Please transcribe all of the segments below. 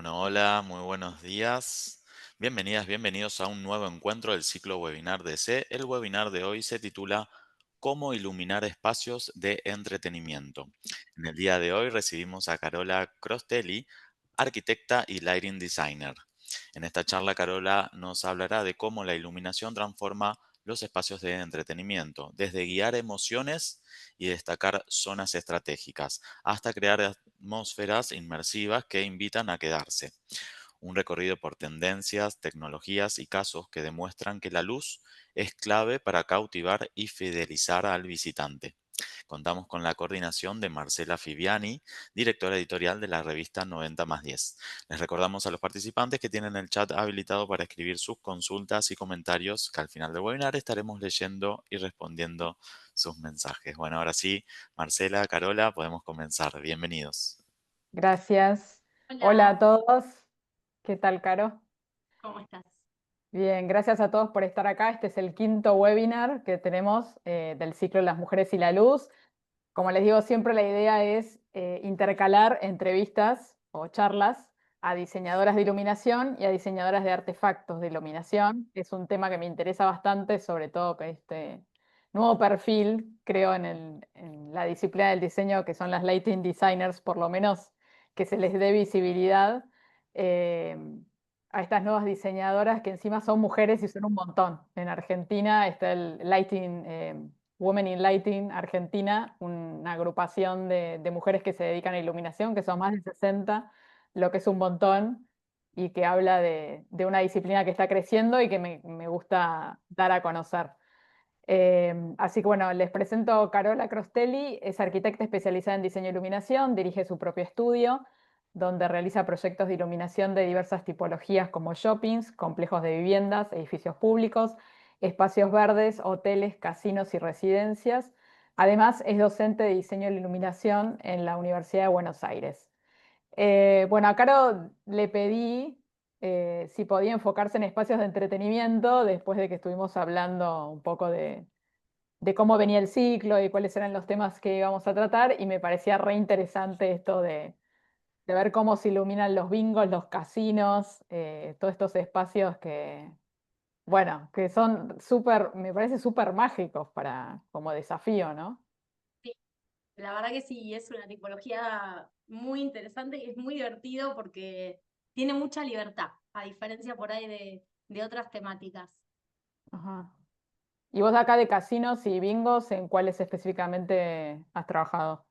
Bueno, hola, muy buenos días. Bienvenidas, bienvenidos a un nuevo encuentro del ciclo webinar de C. El webinar de hoy se titula ¿Cómo iluminar espacios de entretenimiento? En el día de hoy recibimos a Carola Crostelli, arquitecta y lighting designer. En esta charla, Carola nos hablará de cómo la iluminación transforma los espacios de entretenimiento, desde guiar emociones y destacar zonas estratégicas, hasta crear atmósferas inmersivas que invitan a quedarse. Un recorrido por tendencias, tecnologías y casos que demuestran que la luz es clave para cautivar y fidelizar al visitante. Contamos con la coordinación de Marcela Fiviani, directora editorial de la revista 90 más 10. Les recordamos a los participantes que tienen el chat habilitado para escribir sus consultas y comentarios, que al final del webinar estaremos leyendo y respondiendo sus mensajes. Bueno, ahora sí, Marcela, Carola, podemos comenzar. Bienvenidos. Gracias. Hola Hola, a todos. ¿Qué tal, Caro? ¿cómo estás? Bien, gracias a todos por estar acá. Este es el quinto webinar que tenemos del ciclo Las mujeres y la luz. Como les digo, siempre la idea es intercalar entrevistas o charlas a diseñadoras de iluminación y a diseñadoras de artefactos de iluminación. Es un tema que me interesa bastante, sobre todo que este nuevo perfil, creo, en la disciplina del diseño, que son las lighting designers, por lo menos que se les dé visibilidad eh, a estas nuevas diseñadoras que encima son mujeres y son un montón. En Argentina está el Lighting Women in Lighting Argentina, una agrupación de mujeres que se dedican a iluminación, que son más de 60, lo que es un montón, y que habla de una disciplina que está creciendo y que me gusta dar a conocer. Así que bueno, les presento Carola Crostelli, es arquitecta especializada en diseño e iluminación, dirige su propio estudio, donde realiza proyectos de iluminación de diversas tipologías como shoppings, complejos de viviendas, edificios públicos, espacios verdes, hoteles, casinos y residencias. Además, es docente de diseño e iluminación en la Universidad de Buenos Aires. Bueno, a Caro le pedí si podía enfocarse en espacios de entretenimiento después de que estuvimos hablando un poco de cómo venía el ciclo y cuáles eran los temas que íbamos a tratar, y me parecía re interesante esto de ver cómo se iluminan los bingos, los casinos, todos estos espacios que, bueno, que son súper, me parece súper mágicos para, como desafío, ¿no? Sí, la verdad que sí, es una tipología muy interesante y es muy divertido porque tiene mucha libertad, a diferencia por ahí de otras temáticas. Ajá. ¿Y vos acá de casinos y bingos, en cuáles específicamente has trabajado?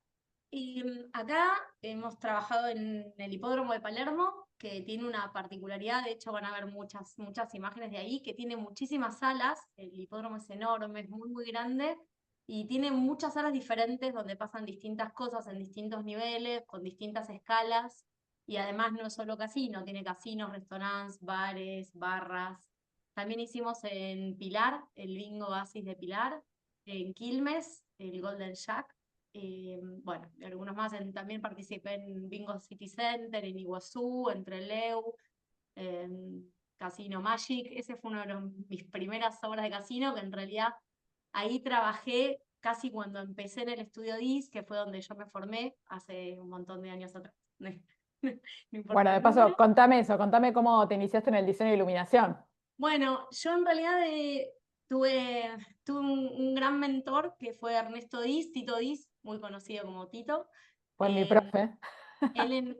Y acá hemos trabajado en el hipódromo de Palermo, que tiene una particularidad, de hecho van a ver muchas imágenes de ahí, que tiene muchísimas salas, el hipódromo es enorme, es muy grande, y tiene muchas salas diferentes donde pasan distintas cosas en distintos niveles, con distintas escalas, y además no es solo casino, tiene casinos, restaurantes, bares, barras. También hicimos en Pilar, el Bingo Oasis de Pilar, en Quilmes, el Golden Shack, bueno, y algunos más. También participé en Bingo City Center, en Iguazú, en Trelew, en Casino Magic. Ese fue uno de mis primeras obras de casino, que en realidad ahí trabajé casi cuando empecé en el estudio DIS, que fue donde yo me formé hace un montón de años atrás. No importa Bueno, de el paso, número. contame eso, contame cómo te iniciaste en el diseño de iluminación. Bueno, yo en realidad tuve, tuve un gran mentor que fue Ernesto Diz, Tito Diz, muy conocido como Tito. Fue mi Eh, profe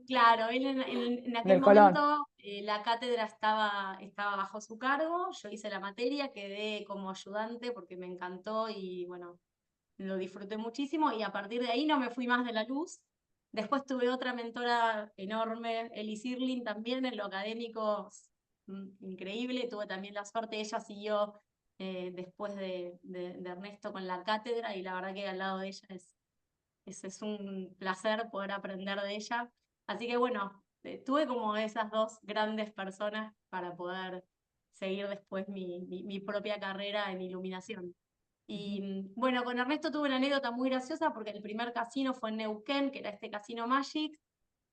claro, él en aquel del Colón. momento la cátedra estaba bajo su cargo, yo hice la materia, quedé como ayudante porque me encantó y bueno, lo disfruté muchísimo y a partir de ahí no me fui más de la luz. Después tuve otra mentora enorme, Eli Sirlin, también en lo académico, increíble. Tuve también la suerte, ella siguió después de Ernesto con la cátedra y la verdad que al lado de ella es un placer poder aprender de ella. Así que bueno, tuve como esas dos grandes personas para poder seguir después mi propia carrera en iluminación. Y bueno, con Ernesto tuve una anécdota muy graciosa porque el primer casino fue en Neuquén, que era este Casino Magic,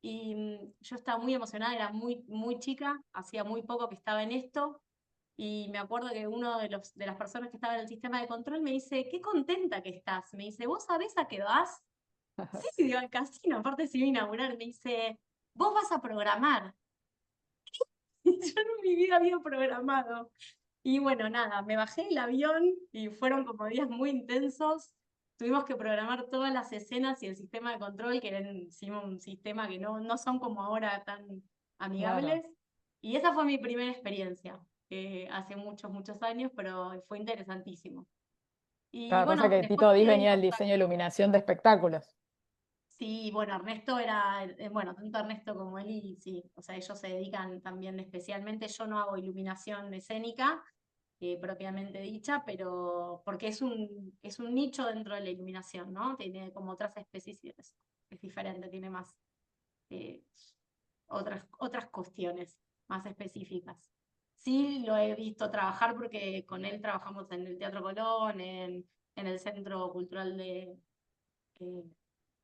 y yo estaba muy emocionada, era muy chica, hacía muy poco que estaba en esto, y me acuerdo que uno de las personas que estaba en el sistema de control me dice, qué contenta que estás. Me dice, ¿vos sabés a qué vas? Sí, sí, digo, al casino, aparte se iba a inaugurar. Me dice, vos vas a programar. Yo en mi vida había programado. Y bueno, nada, me bajé el avión y fueron como días muy intensos. Tuvimos que programar todas las escenas y el sistema de control, que era encima un sistema que no son como ahora tan amigables. Claro. Y esa fue mi primera experiencia, hace muchos, muchos años, pero fue interesantísimo. Y Claro, pasa bueno, que después Tito Dis quedé en venía del diseño contacto. de iluminación de espectáculos. Sí, bueno, Ernesto era, bueno, tanto Ernesto como él, y sí, o sea, ellos se dedican también especialmente, yo no hago iluminación escénica, propiamente dicha, pero porque es un nicho dentro de la iluminación, ¿no? Tiene como otras especificidades, es diferente, tiene más eh, otras cuestiones más específicas. Sí, lo he visto trabajar porque con él trabajamos en el Teatro Colón, en el Centro Cultural eh,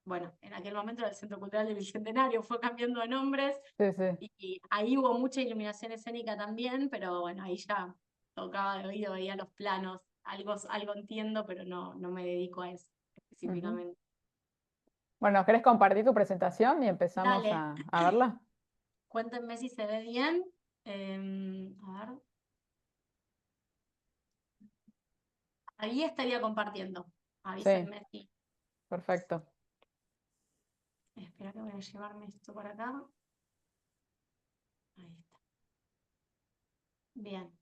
bueno, en aquel momento era el Centro Cultural del Bicentenario, fue cambiando de nombres, Sí, sí. y ahí hubo mucha iluminación escénica también, pero bueno, ahí ya tocaba de oído, veía los planos, algo entiendo, pero no me dedico a eso Ujú. específicamente. Bueno, ¿querés compartir tu presentación y empezamos Dale, a verla? cuéntenme si se ve bien. A ver, ahí estaría compartiendo. Sí, Avísenme si. perfecto. Espera que voy a llevarme esto para acá. Ahí está. Bien.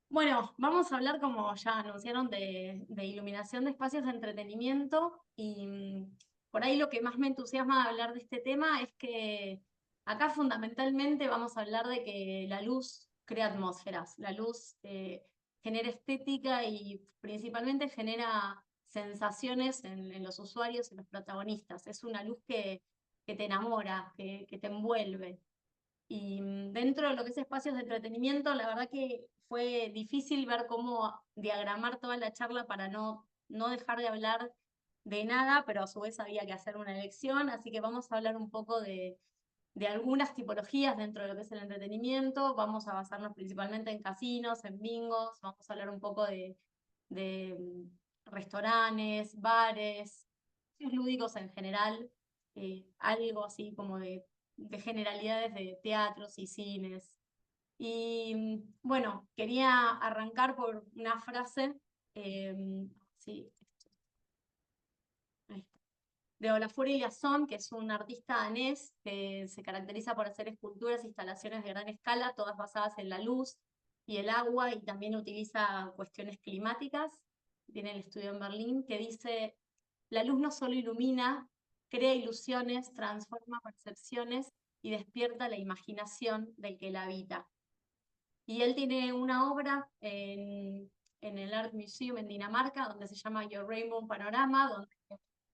Bueno, vamos a hablar, como ya anunciaron, de iluminación de espacios de entretenimiento y por ahí lo que más me entusiasma de hablar de este tema es que acá fundamentalmente vamos a hablar de que la luz crea atmósferas, la luz genera estética y principalmente genera sensaciones en los usuarios, en los protagonistas. Es una luz que te enamora, que te envuelve. Y dentro de lo que es espacios de entretenimiento, la verdad que fue difícil ver cómo diagramar toda la charla para no dejar de hablar de nada, pero a su vez había que hacer una elección, así que vamos a hablar un poco de algunas tipologías dentro de lo que es el entretenimiento, vamos a basarnos principalmente en casinos, en bingos, vamos a hablar un poco de restaurantes, bares, lúdicos en general, algo así como de generalidades de teatros y cines. Y bueno, quería arrancar por una frase, sí, ahí está, de Olafur Eliasson, que es un artista danés que se caracteriza por hacer esculturas e instalaciones de gran escala, todas basadas en la luz y el agua, y también utiliza cuestiones climáticas. Tiene el estudio en Berlín, que dice: la luz no solo ilumina, crea ilusiones, transforma percepciones y despierta la imaginación del que la habita. Y él tiene una obra en el Art Museum en Dinamarca, donde se llama Your Rainbow Panorama, donde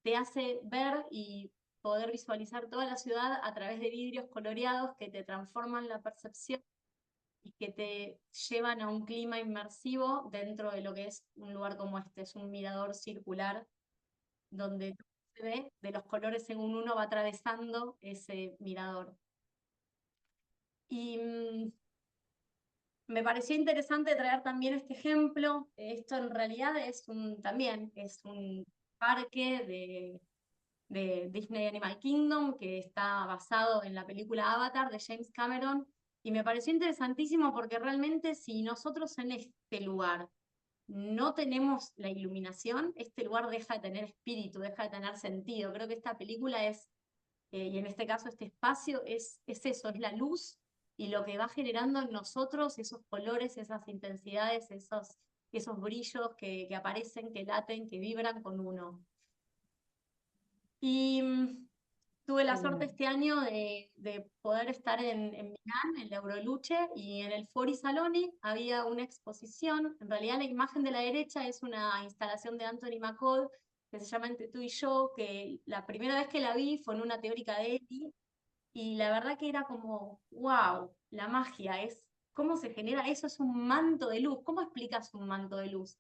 te hace ver y poder visualizar toda la ciudad a través de vidrios coloreados que te transforman la percepción y que te llevan a un clima inmersivo dentro de lo que es un lugar como este. Es un mirador circular donde se ve de los colores según uno va atravesando ese mirador. Y me pareció interesante traer también este ejemplo. Esto en realidad también es un parque de Disney Animal Kingdom que está basado en la película Avatar de James Cameron. Y me pareció interesantísimo porque realmente si nosotros en este lugar no tenemos la iluminación, este lugar deja de tener espíritu, deja de tener sentido. Creo que esta película y en este caso este espacio, es eso, es la luz y lo que va generando en nosotros esos colores, esas intensidades, esos brillos que aparecen, que laten, que vibran con uno. Y tuve la suerte Bien. este año de poder estar en Milán, en la Euroluce, y en el Fori Saloni había una exposición. En realidad la imagen de la derecha es una instalación de Anthony McCall que se llama Entre tú y yo, que la primera vez que la vi fue en una teórica de Eti, y la verdad que era como, wow, la magia es, ¿cómo se genera eso? Es un manto de luz. ¿Cómo explicas un manto de luz?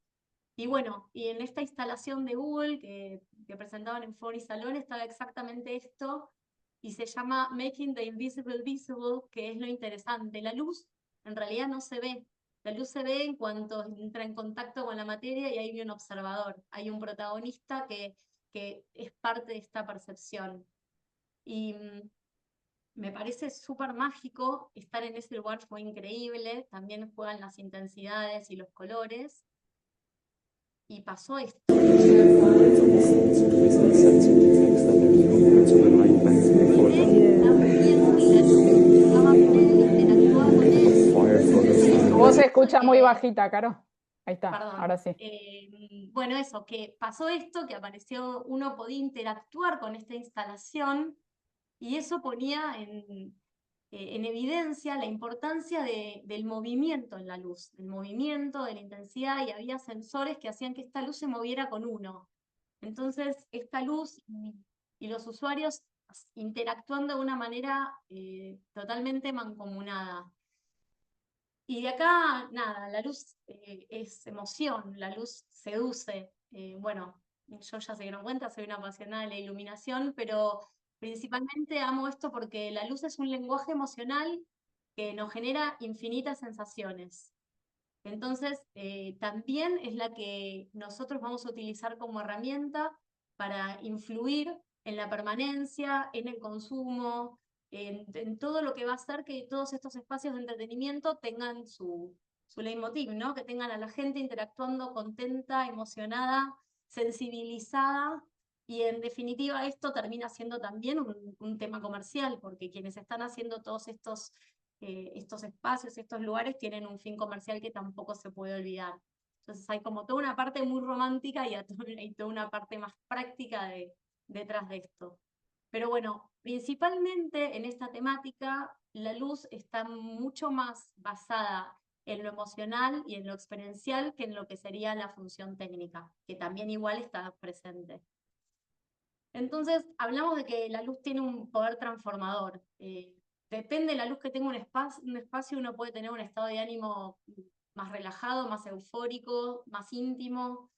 Y bueno, y en esta instalación de Google que presentaban en Foro y Salón estaba exactamente esto, y se llama Making the Invisible Visible, que es lo interesante. La luz en realidad no se ve. La luz se ve en cuanto entra en contacto con la materia y hay un observador, hay un protagonista que es parte de esta percepción. Y me parece súper mágico estar en ese lugar, fue increíble, también juegan las intensidades y los colores, y pasó esto. Tu voz se escucha muy bajita, Caro. Ahí está, Perdón. ahora sí. Bueno, eso, que pasó esto, que apareció, uno podía interactuar con esta instalación, y eso ponía en evidencia la importancia del movimiento en la luz, el movimiento, de la intensidad, y había sensores que hacían que esta luz se moviera con uno. Entonces, esta luz y los usuarios interactuando de una manera totalmente mancomunada. Y de acá, nada, la luz es emoción, la luz seduce. Bueno, yo ya se dieron cuenta, soy una apasionada de la iluminación, pero principalmente amo esto porque la luz es un lenguaje emocional que nos genera infinitas sensaciones. Entonces, también es la que nosotros vamos a utilizar como herramienta para influir en la permanencia, en el consumo, en todo lo que va a hacer que todos estos espacios de entretenimiento tengan su leitmotiv, ¿no? Que tengan a la gente interactuando contenta, emocionada, sensibilizada, y en definitiva esto termina siendo también un tema comercial, porque quienes están haciendo todos estos espacios, estos lugares tienen un fin comercial que tampoco se puede olvidar. Entonces hay como toda una parte muy romántica y toda una parte más práctica detrás de esto. Pero bueno, principalmente en esta temática, la luz está mucho más basada en lo emocional y en lo experiencial que en lo que sería la función técnica, que también igual está presente. Entonces, hablamos de que la luz tiene un poder transformador. Depende de la luz que tenga un espacio, uno puede tener un estado de ánimo más relajado, más eufórico, más íntimo.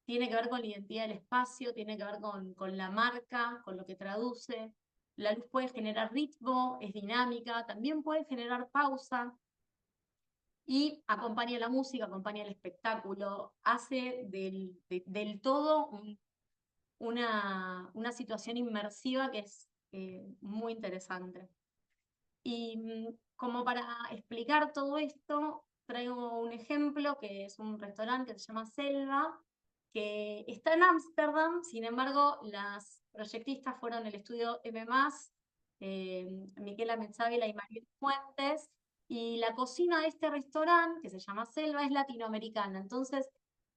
Tiene que ver con la identidad del espacio, tiene que ver con la marca, con lo que traduce. La luz puede generar ritmo, es dinámica, también puede generar pausa, y acompaña la música, acompaña el espectáculo, hace del todo una situación inmersiva que es muy interesante. Y como para explicar todo esto, traigo un ejemplo que es un restaurante que se llama Selva, que está en Ámsterdam. Sin embargo, las proyectistas fueron el estudio M+, Miquela Metzávila y Mariel Fuentes, y la cocina de este restaurante, que se llama Selva, es latinoamericana. Entonces,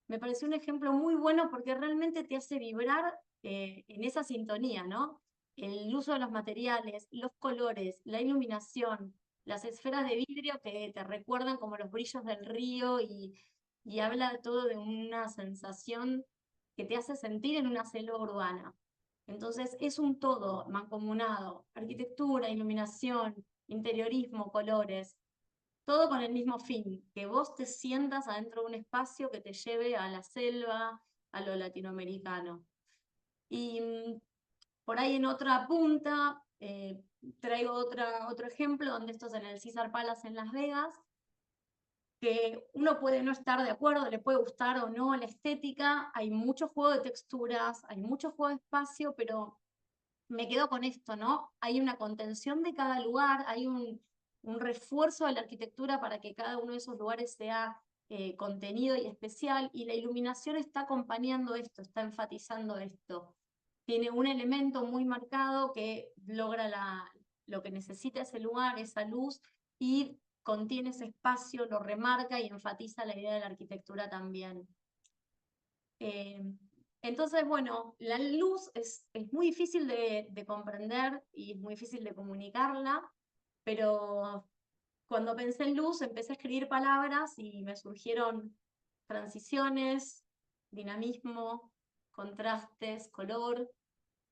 me pareció un ejemplo muy bueno porque realmente te hace vibrar en esa sintonía, ¿no? El uso de los materiales, los colores, la iluminación, las esferas de vidrio que te recuerdan como los brillos del río, y habla todo de una sensación que te hace sentir en una selva urbana. Entonces es un todo mancomunado: arquitectura, iluminación, interiorismo, colores, todo con el mismo fin, que vos te sientas adentro de un espacio que te lleve a la selva, a lo latinoamericano. Y por ahí en otra punta, traigo otro ejemplo, donde esto es en el Caesar Palace en Las Vegas, que uno puede no estar de acuerdo, le puede gustar o no la estética, hay mucho juego de texturas, hay mucho juego de espacio, pero me quedo con esto, ¿no? Hay una contención de cada lugar, hay un refuerzo de la arquitectura para que cada uno de esos lugares sea contenido y especial, y la iluminación está acompañando esto, está enfatizando esto. Tiene un elemento muy marcado que logra lo que necesita ese lugar, esa luz, y contiene ese espacio, lo remarca y enfatiza la idea de la arquitectura también. Entonces, bueno, la luz es muy difícil de comprender y es muy difícil de comunicarla, pero cuando pensé en luz empecé a escribir palabras y me surgieron transiciones, dinamismo, contrastes, color,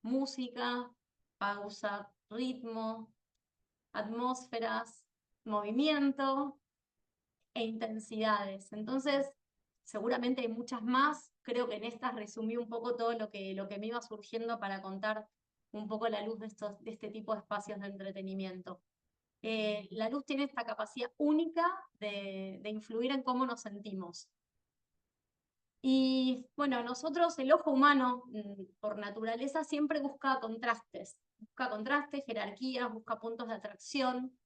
música, pausa, ritmo, atmósferas, movimiento e intensidades. Entonces, seguramente hay muchas más. Creo que en estas resumí un poco todo lo que me iba surgiendo para contar un poco la luz de este tipo de espacios de entretenimiento. La luz tiene esta capacidad única de influir en cómo nos sentimos. Y bueno, nosotros, el ojo humano, por naturaleza, siempre busca contrastes, busca contraste, jerarquías, busca puntos de atracción,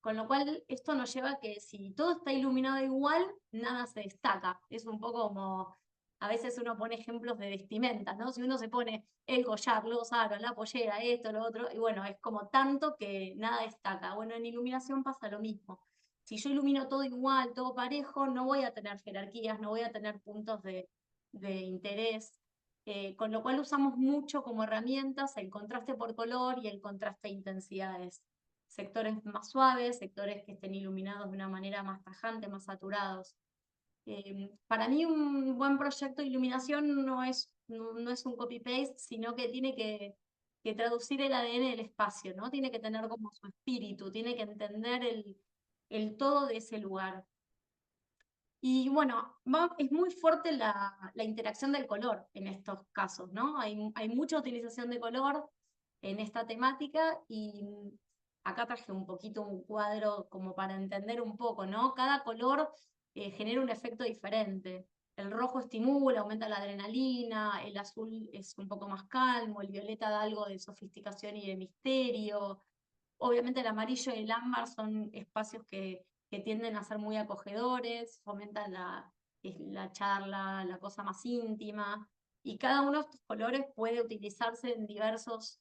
con lo cual esto nos lleva a que si todo está iluminado igual, nada se destaca. Es un poco como, a veces uno pone ejemplos de vestimentas, ¿no? Si uno se pone el collar, los aros, la pollera, esto, lo otro, y bueno, es como tanto que nada destaca. Bueno, en iluminación pasa lo mismo. Si yo ilumino todo igual, todo parejo, no voy a tener jerarquías, no voy a tener puntos de interés, con lo cual usamos mucho como herramientas el contraste por color y el contraste de intensidades. Sectores más suaves, sectores que estén iluminados de una manera más tajante, más saturados. Para mí un buen proyecto de iluminación no es un copy-paste, sino que tiene que traducir el ADN del espacio, ¿no? Tiene que tener como su espíritu, tiene que entender el todo de ese lugar. Y bueno, es muy fuerte la interacción del color en estos casos, ¿no? Hay mucha utilización de color en esta temática y acá traje un poquito un cuadro como para entender un poco, ¿no? Cada color genera un efecto diferente. El rojo estimula, aumenta la adrenalina, el azul es un poco más calmo, el violeta da algo de sofisticación y de misterio. Obviamente el amarillo y el ámbar son espacios que tienden a ser muy acogedores, fomentan la charla, la cosa más íntima, y cada uno de estos colores puede utilizarse en diversos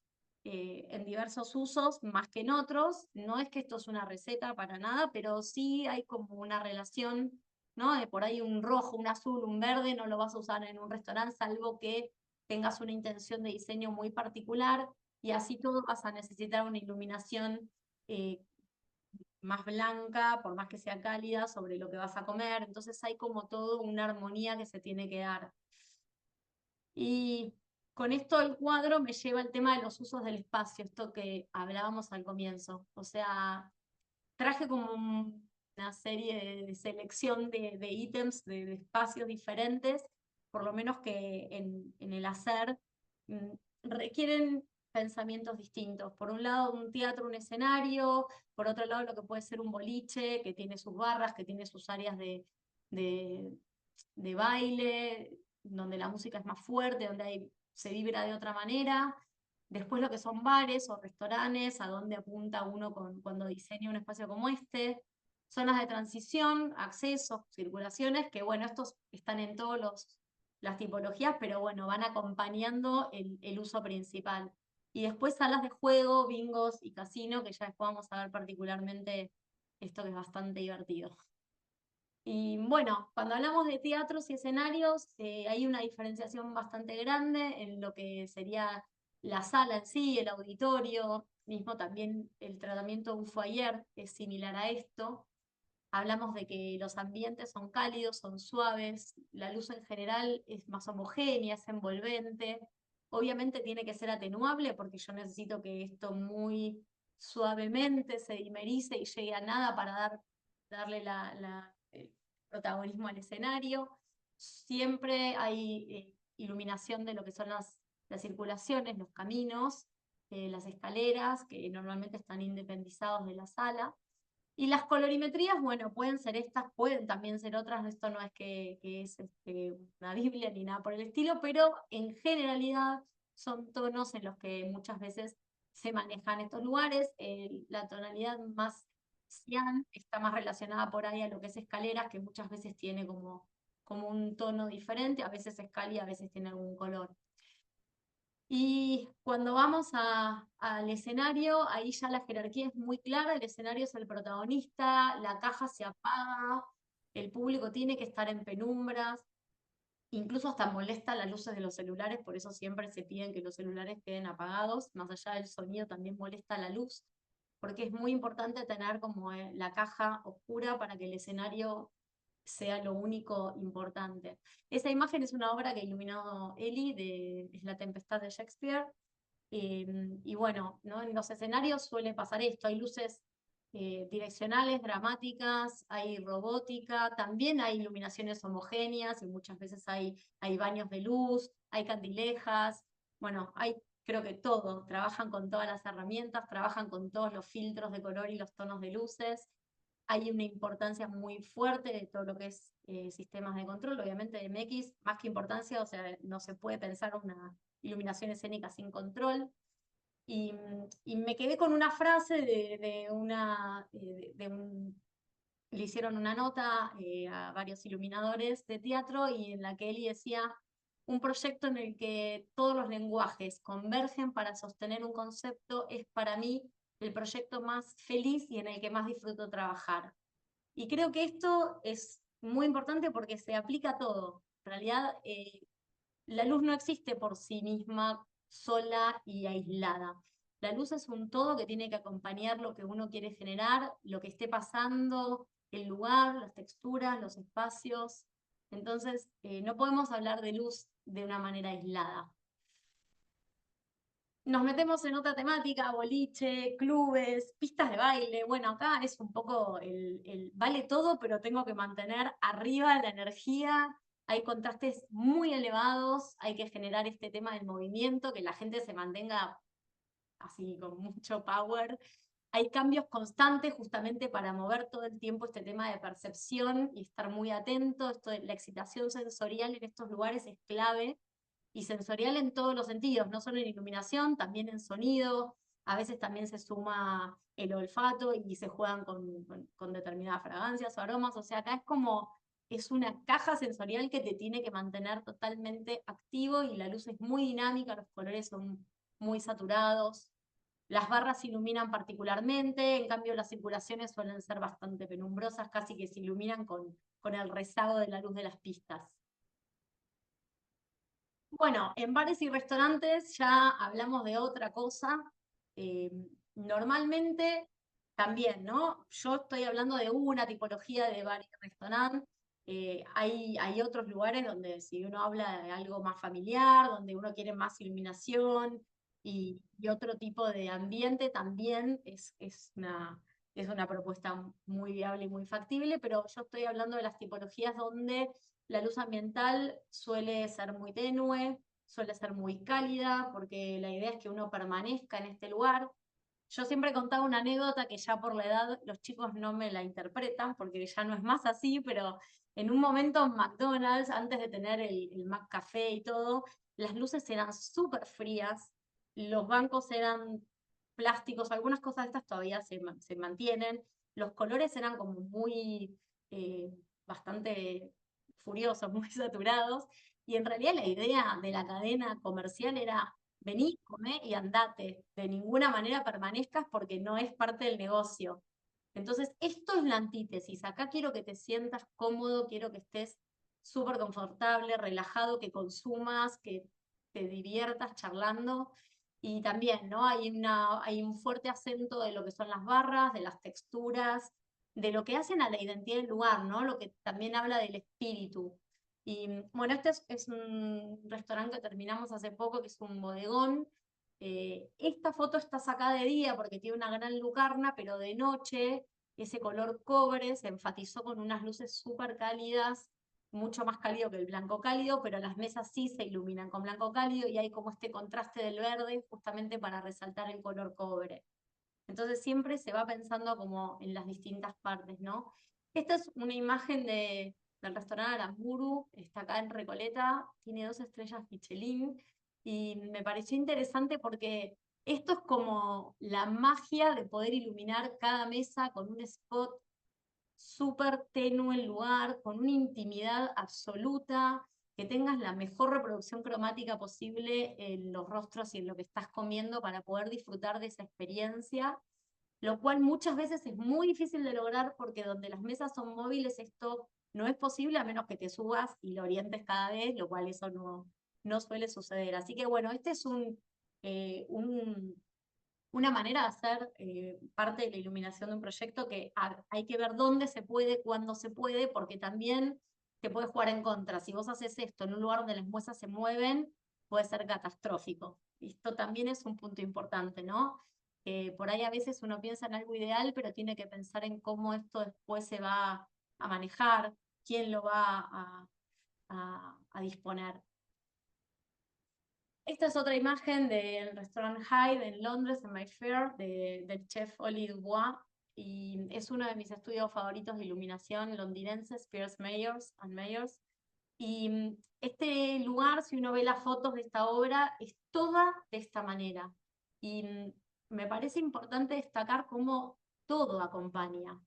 usos, más que en otros. No es que esto es una receta para nada, pero sí hay como una relación, ¿no? De por ahí un rojo, un azul, un verde, no lo vas a usar en un restaurante, salvo que tengas una intención de diseño muy particular, y así todo vas a necesitar una iluminación eh, más blanca, por más que sea cálida, sobre lo que vas a comer. Entonces hay como todo una armonía que se tiene que dar. Y con esto el cuadro me lleva al tema de los usos del espacio, esto que hablábamos al comienzo. O sea, traje como una serie de selección de ítems, de espacios diferentes, por lo menos que en el hacer mm, requieren pensamientos distintos. Por un lado, un teatro, un escenario; por otro lado, lo que puede ser un boliche, que tiene sus barras, que tiene sus áreas de, de baile, donde la música es más fuerte, donde se vibra de otra manera. Después lo que son bares o restaurantes, a donde apunta uno cuando diseña un espacio como este. Zonas de transición, accesos, circulaciones, que bueno, estos están en todas las tipologías, pero bueno, van acompañando el uso principal. Y después salas de juego, bingos y casino, que ya después vamos a ver particularmente esto que es bastante divertido. Y bueno, cuando hablamos de teatros y escenarios, hay una diferenciación bastante grande en lo que sería la sala en sí, el auditorio, mismo también el tratamiento de un foyer es similar a esto. Hablamos de que los ambientes son cálidos, son suaves, la luz en general es más homogénea, es envolvente. Obviamente tiene que ser atenuable porque yo necesito que esto muy suavemente se dimerice y llegue a nada para darle el protagonismo al escenario. Siempre hay iluminación de lo que son las circulaciones, los caminos, las escaleras, que normalmente están independizados de la sala. Y las colorimetrías, bueno, pueden ser estas, pueden también ser otras. Esto no es que es una Biblia ni nada por el estilo, pero en generalidad son tonos en los que muchas veces se manejan estos lugares. La tonalidad más cian está más relacionada por ahí a lo que es escaleras, que muchas veces tiene como un tono diferente, a veces es cálida, a veces tiene algún color. Y cuando vamos al escenario, ahí ya la jerarquía es muy clara, el escenario es el protagonista, la caja se apaga, el público tiene que estar en penumbras, incluso hasta molesta las luces de los celulares, por eso siempre se piden que los celulares queden apagados. Más allá del sonido también molesta la luz, porque es muy importante tener como la caja oscura para que el escenario sea lo único importante. Esa imagen es una obra que iluminó Eli, es La Tempestad de Shakespeare. Y bueno, ¿no? En los escenarios suele pasar esto, hay luces direccionales, dramáticas, hay robótica, también hay iluminaciones homogéneas y muchas veces hay baños de luz, hay candilejas, bueno, hay creo que todo, trabajan con todas las herramientas, trabajan con todos los filtros de color y los tonos de luces. Hay una importancia muy fuerte de todo lo que es sistemas de control, obviamente de MX, más que importancia, o sea, no se puede pensar una iluminación escénica sin control. Y me quedé con una frase le hicieron una nota a varios iluminadores de teatro y en la que Eli decía, un proyecto en el que todos los lenguajes convergen para sostener un concepto es para mí el proyecto más feliz y en el que más disfruto trabajar. Y creo que esto es muy importante porque se aplica a todo. En realidad, la luz no existe por sí misma, sola y aislada. La luz es un todo que tiene que acompañar lo que uno quiere generar, lo que esté pasando, el lugar, las texturas, los espacios. Entonces, no podemos hablar de luz de una manera aislada. Nos metemos en otra temática, boliche, clubes, pistas de baile. Bueno, acá es un poco vale todo, pero tengo que mantener arriba la energía. Hay contrastes muy elevados, hay que generar este tema del movimiento, que la gente se mantenga así con mucho power. Hay cambios constantes justamente para mover todo el tiempo este tema de percepción y estar muy atento. Esto de la excitación sensorial en estos lugares es clave y sensorial en todos los sentidos, no solo en iluminación, también en sonido, a veces también se suma el olfato y se juegan con determinadas fragancias o aromas, o sea, acá es una caja sensorial que te tiene que mantener totalmente activo y la luz es muy dinámica, los colores son muy saturados, las barras se iluminan particularmente, en cambio las circulaciones suelen ser bastante penumbrosas, casi que se iluminan con el rezago de la luz de las pistas. Bueno, en bares y restaurantes ya hablamos de otra cosa. Normalmente también, ¿no? Yo estoy hablando de una tipología de bar y restaurante. Hay otros lugares donde si uno habla de algo más familiar, donde uno quiere más iluminación y otro tipo de ambiente, también es una propuesta muy viable y muy factible, pero yo estoy hablando de las tipologías donde la luz ambiental suele ser muy tenue, suele ser muy cálida, porque la idea es que uno permanezca en este lugar. Yo siempre contaba una anécdota que ya por la edad los chicos no me la interpretan, porque ya no es más así, pero en un momento en McDonald's, antes de tener el McCafé y todo, las luces eran súper frías, los bancos eran plásticos, algunas cosas de estas todavía se mantienen, los colores eran como bastante furiosos, muy saturados, y en realidad la idea de la cadena comercial era vení, comé y andate, de ninguna manera permanezcas porque no es parte del negocio. Entonces, esto es la antítesis, acá quiero que te sientas cómodo, quiero que estés súper confortable, relajado, que consumas, que te diviertas charlando, y también, ¿no? Hay un fuerte acento de lo que son las barras, de las texturas, de lo que hacen a la identidad del lugar, ¿no? Lo que también habla del espíritu. Y bueno, este es un restaurante que terminamos hace poco, que es un bodegón. Esta foto está sacada de día porque tiene una gran lucarna, pero de noche ese color cobre se enfatizó con unas luces súper cálidas, mucho más cálido que el blanco cálido, pero las mesas sí se iluminan con blanco cálido y hay como este contraste del verde justamente para resaltar el color cobre. Entonces siempre se va pensando como en las distintas partes, ¿no? Esta es una imagen del restaurante Aramburu, está acá en Recoleta, tiene 2 estrellas Michelin, y me pareció interesante porque esto es como la magia de poder iluminar cada mesa con un spot súper tenue el lugar, con una intimidad absoluta, que tengas la mejor reproducción cromática posible en los rostros y en lo que estás comiendo para poder disfrutar de esa experiencia, lo cual muchas veces es muy difícil de lograr porque donde las mesas son móviles esto no es posible a menos que te subas y lo orientes cada vez, lo cual eso no suele suceder. Así que bueno, este es una manera de hacer parte de la iluminación de un proyecto que hay que ver dónde se puede, cuándo se puede, porque también te puede jugar en contra. Si vos haces esto en un lugar donde las mesas se mueven, puede ser catastrófico. Esto también es un punto importante, ¿no? Por ahí a veces uno piensa en algo ideal, pero tiene que pensar en cómo esto después se va a manejar, quién lo va a disponer. Esta es otra imagen del restaurante Hyde en Londres, en Mayfair, del chef Oli Dubois, y es uno de mis estudios favoritos de iluminación londinenses, Piers Mayors and Mayors. Y este lugar, si uno ve las fotos de esta obra, es toda de esta manera. Y me parece importante destacar cómo todo acompaña.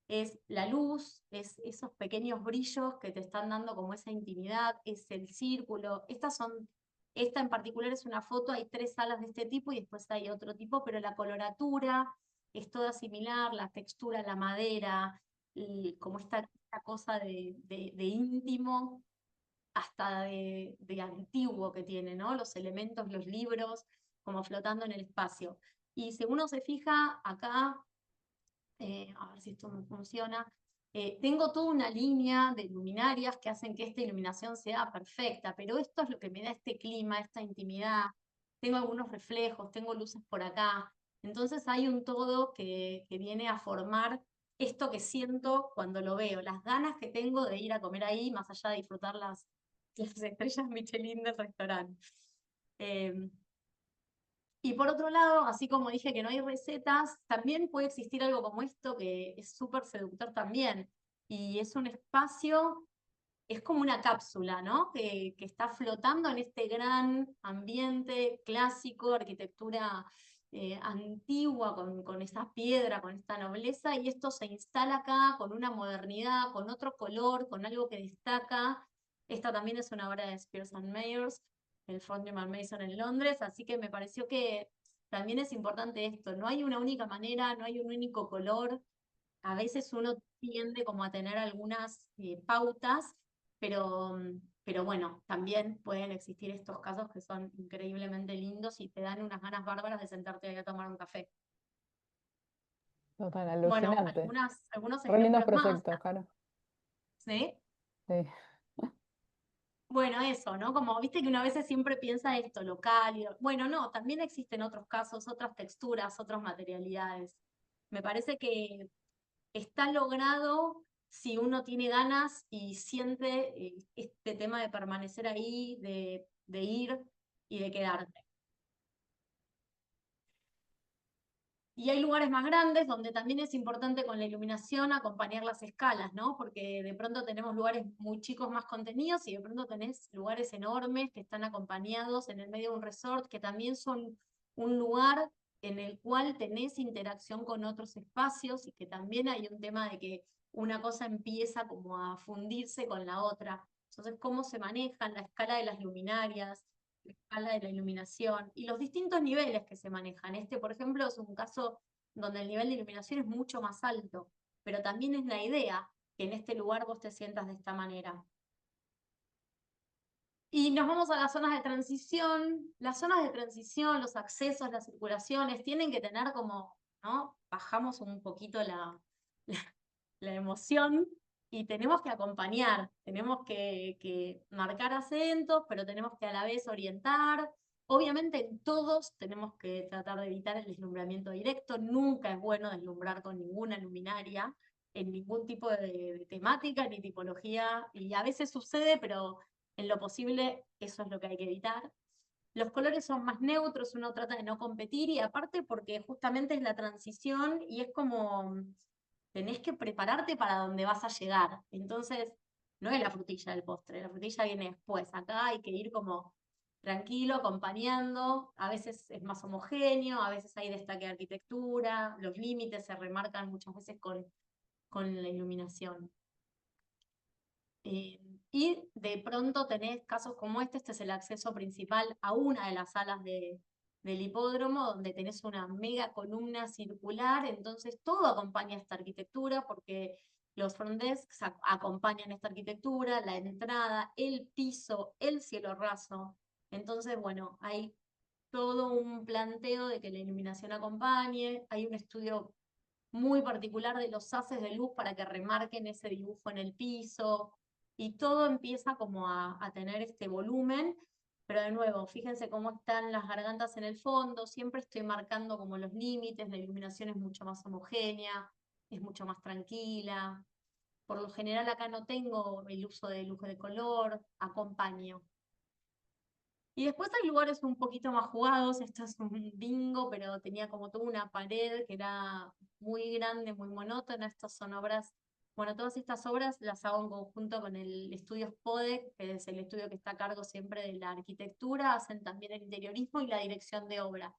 Es la luz, es esos pequeños brillos que te están dando como esa intimidad, es el círculo. Esta en particular es una foto, hay 3 salas de este tipo y después hay otro tipo, pero la coloratura es toda similar, la textura, la madera, como esta cosa de íntimo hasta de antiguo que tiene, ¿no? Los elementos, los libros, como flotando en el espacio. Y si uno se fija acá, a ver si esto me funciona, tengo toda una línea de luminarias que hacen que esta iluminación sea perfecta, pero esto es lo que me da este clima, esta intimidad. Tengo algunos reflejos, tengo luces por acá. Entonces hay un todo que viene a formar esto que siento cuando lo veo, las ganas que tengo de ir a comer ahí, más allá de disfrutar las estrellas Michelin del restaurante. Y por otro lado, así como dije que no hay recetas, también puede existir algo como esto que es súper seductor también. Y es un espacio, es como una cápsula, ¿no? Que está flotando en este gran ambiente clásico, arquitectura antigua, con esa piedra, con esta nobleza, y esto se instala acá con una modernidad, con otro color, con algo que destaca. Esta también es una obra de Spears and Myers, el Frontman Mason en Londres, así que me pareció que también es importante esto, no hay una única manera, no hay un único color, a veces uno tiende como a tener algunas pautas, pero bueno, también pueden existir estos casos que son increíblemente lindos y te dan unas ganas bárbaras de sentarte ahí a tomar un café. Total, Bueno, alucinante. algunos Re lindos ejemplos más, proyectos, Caro. ¿sí? Sí. Bueno, eso, ¿no? Como viste que una vez siempre piensa esto, local, bueno, no, también existen otros casos, otras texturas, otras materialidades. Me parece que está logrado si uno tiene ganas y siente este tema de permanecer ahí, de ir y de quedarte. Y hay lugares más grandes donde también es importante con la iluminación acompañar las escalas, ¿no? Porque de pronto tenemos lugares muy chicos más contenidos y de pronto tenés lugares enormes que están acompañados en el medio de un resort, que también son un lugar en el cual tenés interacción con otros espacios y que también hay un tema de que una cosa empieza como a fundirse con la otra. Entonces, cómo se manejan la escala de las luminarias, la escala de la iluminación y los distintos niveles que se manejan. Este, por ejemplo, es un caso donde el nivel de iluminación es mucho más alto, pero también es la idea que en este lugar vos te sientas de esta manera. Y nos vamos a las zonas de transición. Las zonas de transición, los accesos, las circulaciones, tienen que tener como, ¿no? Bajamos un poquito la emoción y tenemos que acompañar, tenemos que marcar acentos, pero tenemos que a la vez orientar. Obviamente en todos tenemos que tratar de evitar el deslumbramiento directo, nunca es bueno deslumbrar con ninguna luminaria, en ningún tipo de temática ni tipología, y a veces sucede, pero en lo posible eso es lo que hay que evitar. Los colores son más neutros, uno trata de no competir y aparte porque justamente es la transición y es como tenés que prepararte para donde vas a llegar. Entonces, no es la frutilla del postre, la frutilla viene después. Acá hay que ir como tranquilo, acompañando. A veces es más homogéneo, a veces hay destaque de arquitectura, los límites se remarcan muchas veces con la iluminación. Y de pronto tenés casos como este es el acceso principal a una de las salas del hipódromo, donde tenés una mega columna circular, entonces todo acompaña esta arquitectura, porque los front desks acompañan esta arquitectura, la entrada, el piso, el cielo raso. Entonces, bueno, hay todo un planteo de que la iluminación acompañe, hay un estudio muy particular de los haces de luz para que remarquen ese dibujo en el piso, y todo empieza como a tener este volumen, pero de nuevo, fíjense cómo están las gargantas en el fondo, siempre estoy marcando como los límites, la iluminación es mucho más homogénea, es mucho más tranquila, por lo general acá no tengo el uso de luz de color, acompaño. Y después hay lugares un poquito más jugados, esto es un bingo, pero tenía como toda una pared que era muy grande, muy monótona. Estas son obras, bueno, todas estas obras las hago en conjunto con el estudio Spodek, que es el estudio que está a cargo siempre de la arquitectura, hacen también el interiorismo y la dirección de obra.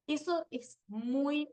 Eso es muy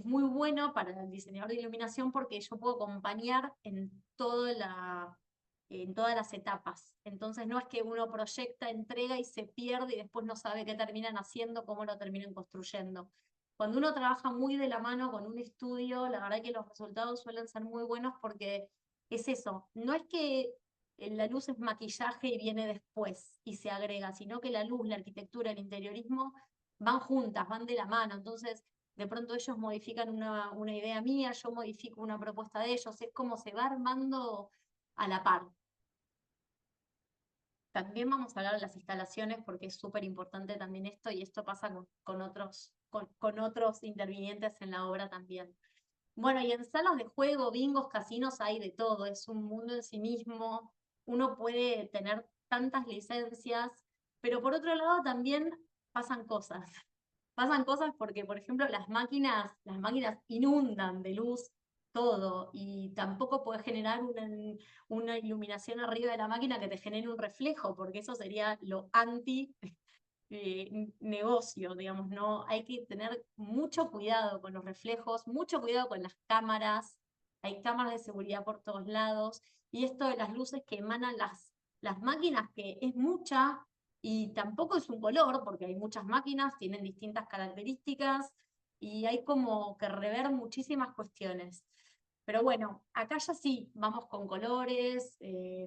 bueno para el diseñador de iluminación porque yo puedo acompañar en todas las etapas. Entonces no es que uno proyecta, entrega y se pierde y después no sabe qué terminan haciendo, cómo lo terminan construyendo. Cuando uno trabaja muy de la mano con un estudio, la verdad que los resultados suelen ser muy buenos porque es eso, no es que la luz es maquillaje y viene después y se agrega, sino que la luz, la arquitectura, el interiorismo van juntas, van de la mano. Entonces, de pronto ellos modifican una idea mía, yo modifico una propuesta de ellos, es como se va armando a la par. También vamos a hablar de las instalaciones porque es súper importante también esto y esto pasa con otros intervinientes en la obra también. Bueno, y en salas de juego, bingos, casinos hay de todo, es un mundo en sí mismo, uno puede tener tantas licencias, pero por otro lado también pasan cosas. Pasan cosas porque, por ejemplo, las máquinas inundan de luz todo y tampoco puedes generar una iluminación arriba de la máquina que te genere un reflejo, porque eso sería lo anti negocio, digamos, ¿no? Hay que tener mucho cuidado con los reflejos, mucho cuidado con las cámaras, hay cámaras de seguridad por todos lados, y esto de las luces que emanan las máquinas, que es mucha, y tampoco es un color, porque hay muchas máquinas, tienen distintas características, y hay como que rever muchísimas cuestiones. Pero bueno, acá ya sí, vamos con colores,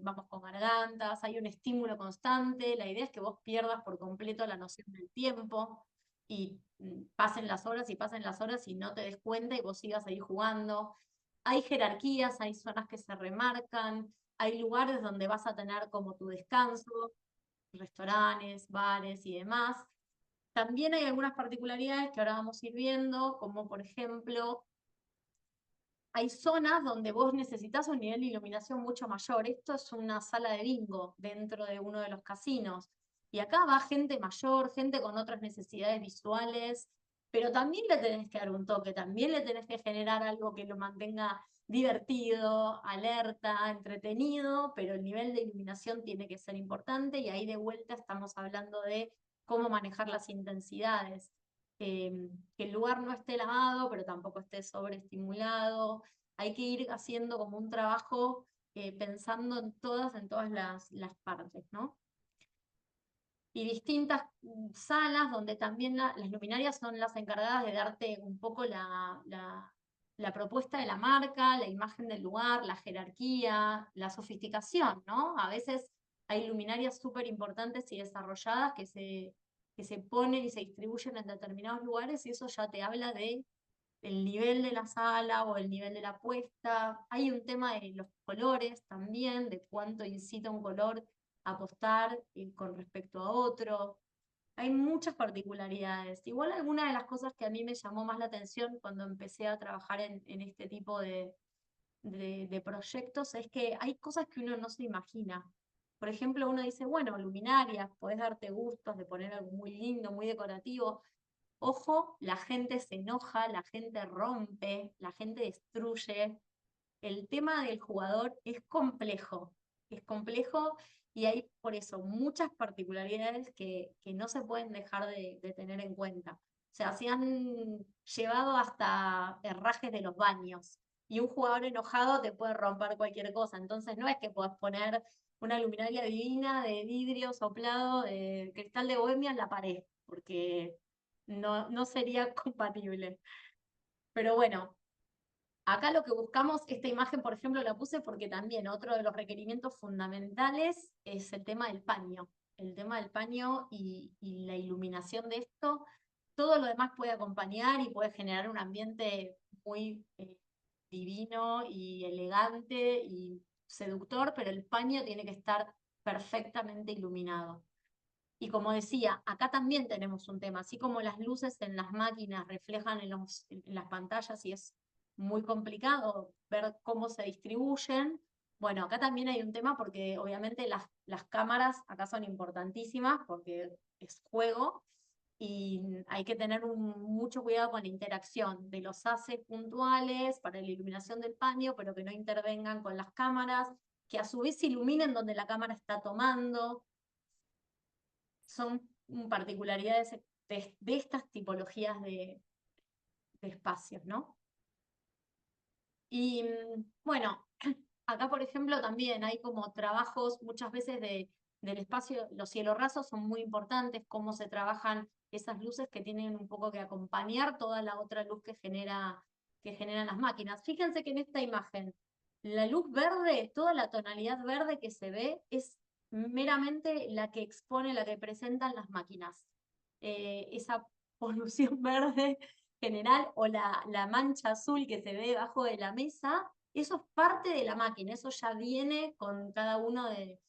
vamos con gargantas, hay un estímulo constante, la idea es que vos pierdas por completo la noción del tiempo y pasen las horas y no te des cuenta y vos sigas ahí jugando. Hay jerarquías, hay zonas que se remarcan, hay lugares donde vas a tener como tu descanso, restaurantes, bares y demás. También hay algunas particularidades que ahora vamos a ir viendo, como por ejemplo hay zonas donde vos necesitas un nivel de iluminación mucho mayor. Esto es una sala de bingo dentro de uno de los casinos. Y acá va gente mayor, gente con otras necesidades visuales, pero también le tenés que dar un toque, también le tenés que generar algo que lo mantenga divertido, alerta, entretenido, pero el nivel de iluminación tiene que ser importante y ahí de vuelta estamos hablando de cómo manejar las intensidades que el lugar no esté lavado, pero tampoco esté sobreestimulado. Hay que ir haciendo como un trabajo pensando en todas las partes, ¿no? Y distintas salas donde también las luminarias son las encargadas de darte un poco la propuesta de la marca, la imagen del lugar, la jerarquía, la sofisticación, ¿no? A veces hay luminarias súper importantes y desarrolladas que se ponen y se distribuyen en determinados lugares y eso ya te habla de el nivel de la sala o el nivel de la puesta. Hay un tema de los colores también, de cuánto incita un color a apostar con respecto a otro. Hay muchas particularidades. Igual alguna de las cosas que a mí me llamó más la atención cuando empecé a trabajar en este tipo de proyectos es que hay cosas que uno no se imagina. Por ejemplo, uno dice, bueno, luminarias, podés darte gustos de poner algo muy lindo, muy decorativo. Ojo, la gente se enoja, la gente rompe, la gente destruye. El tema del jugador es complejo y hay por eso muchas particularidades que no se pueden dejar de tener en cuenta. O sea, se han llevado hasta herrajes de los baños y un jugador enojado te puede romper cualquier cosa. Entonces no es que puedas poner una luminaria divina de vidrio soplado, de cristal de bohemia en la pared, porque no sería compatible. Pero bueno, acá lo que buscamos, esta imagen, por ejemplo, la puse porque también otro de los requerimientos fundamentales es el tema del paño. El tema del paño y la iluminación de esto. Todo lo demás puede acompañar y puede generar un ambiente muy divino y elegante y seductor, pero el paño tiene que estar perfectamente iluminado. Y como decía, acá también tenemos un tema, así como las luces en las máquinas reflejan en las pantallas y es muy complicado ver cómo se distribuyen. Bueno, acá también hay un tema porque obviamente las cámaras acá son importantísimas porque es juego y hay que tener mucho cuidado con la interacción de los haces puntuales para la iluminación del paño, pero que no intervengan con las cámaras, que a su vez iluminen donde la cámara está tomando son particularidades de estas tipologías de espacios, ¿no? Y bueno, acá por ejemplo también hay como trabajos muchas veces del espacio, los cielos rasos son muy importantes, cómo se trabajan esas luces que tienen un poco que acompañar toda la otra luz que generan las máquinas. Fíjense que en esta imagen, la luz verde, toda la tonalidad verde que se ve es meramente la que expone, la que presentan las máquinas. Esa polución verde general o la mancha azul que se ve debajo de la mesa, eso es parte de la máquina, eso ya viene con cada uno de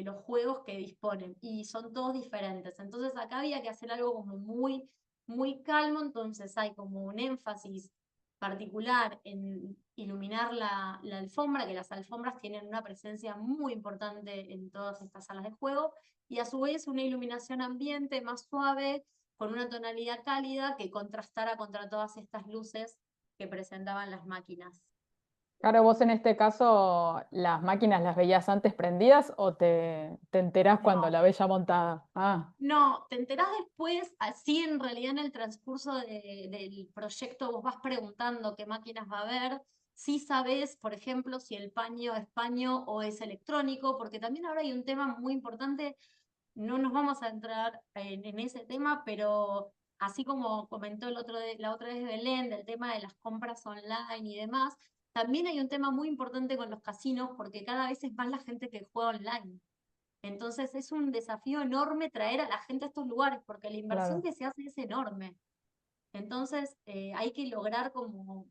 los juegos que disponen y son todos diferentes. Entonces acá había que hacer algo como muy, muy calmo, entonces hay como un énfasis particular en iluminar la alfombra, que las alfombras tienen una presencia muy importante en todas estas salas de juego, y a su vez una iluminación ambiente más suave, con una tonalidad cálida que contrastara contra todas estas luces que presentaban las máquinas. Claro, vos en este caso, ¿las máquinas las veías antes prendidas o te enterás cuando No, la ves ya montada? Ah, no, te enterás después, así en realidad en el transcurso del proyecto vos vas preguntando qué máquinas va a haber, si sabés, por ejemplo, si el paño es paño o es electrónico, porque también ahora hay un tema muy importante, no nos vamos a entrar en ese tema, pero así como comentó la otra vez Belén, del tema de las compras online y demás, también hay un tema muy importante con los casinos, porque cada vez es más la gente que juega online. Entonces es un desafío enorme traer a la gente a estos lugares, porque la inversión claro. que se hace es enorme. Entonces hay que lograr como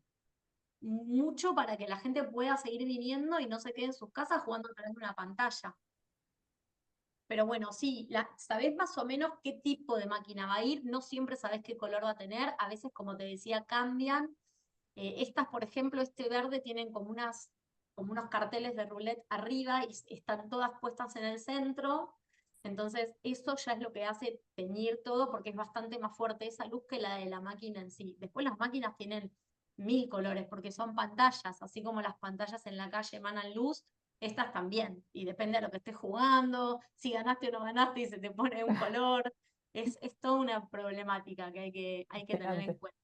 mucho para que la gente pueda seguir viniendo y no se quede en sus casas jugando a través de una pantalla. Pero bueno, sí, sabés más o menos qué tipo de máquina va a ir, no siempre sabés qué color va a tener, a veces, como te decía, cambian. Estas, por ejemplo, este verde tienen como unos carteles de roulette arriba y están todas puestas en el centro. Entonces, eso ya es lo que hace teñir todo porque es bastante más fuerte esa luz que la de la máquina en sí. Después las máquinas tienen 1000 colores porque son pantallas, así como las pantallas en la calle emanan luz, estas también. Y depende de lo que estés jugando, si ganaste o no ganaste y se te pone un color. Es toda una problemática que hay que tener en Fascinante. cuenta.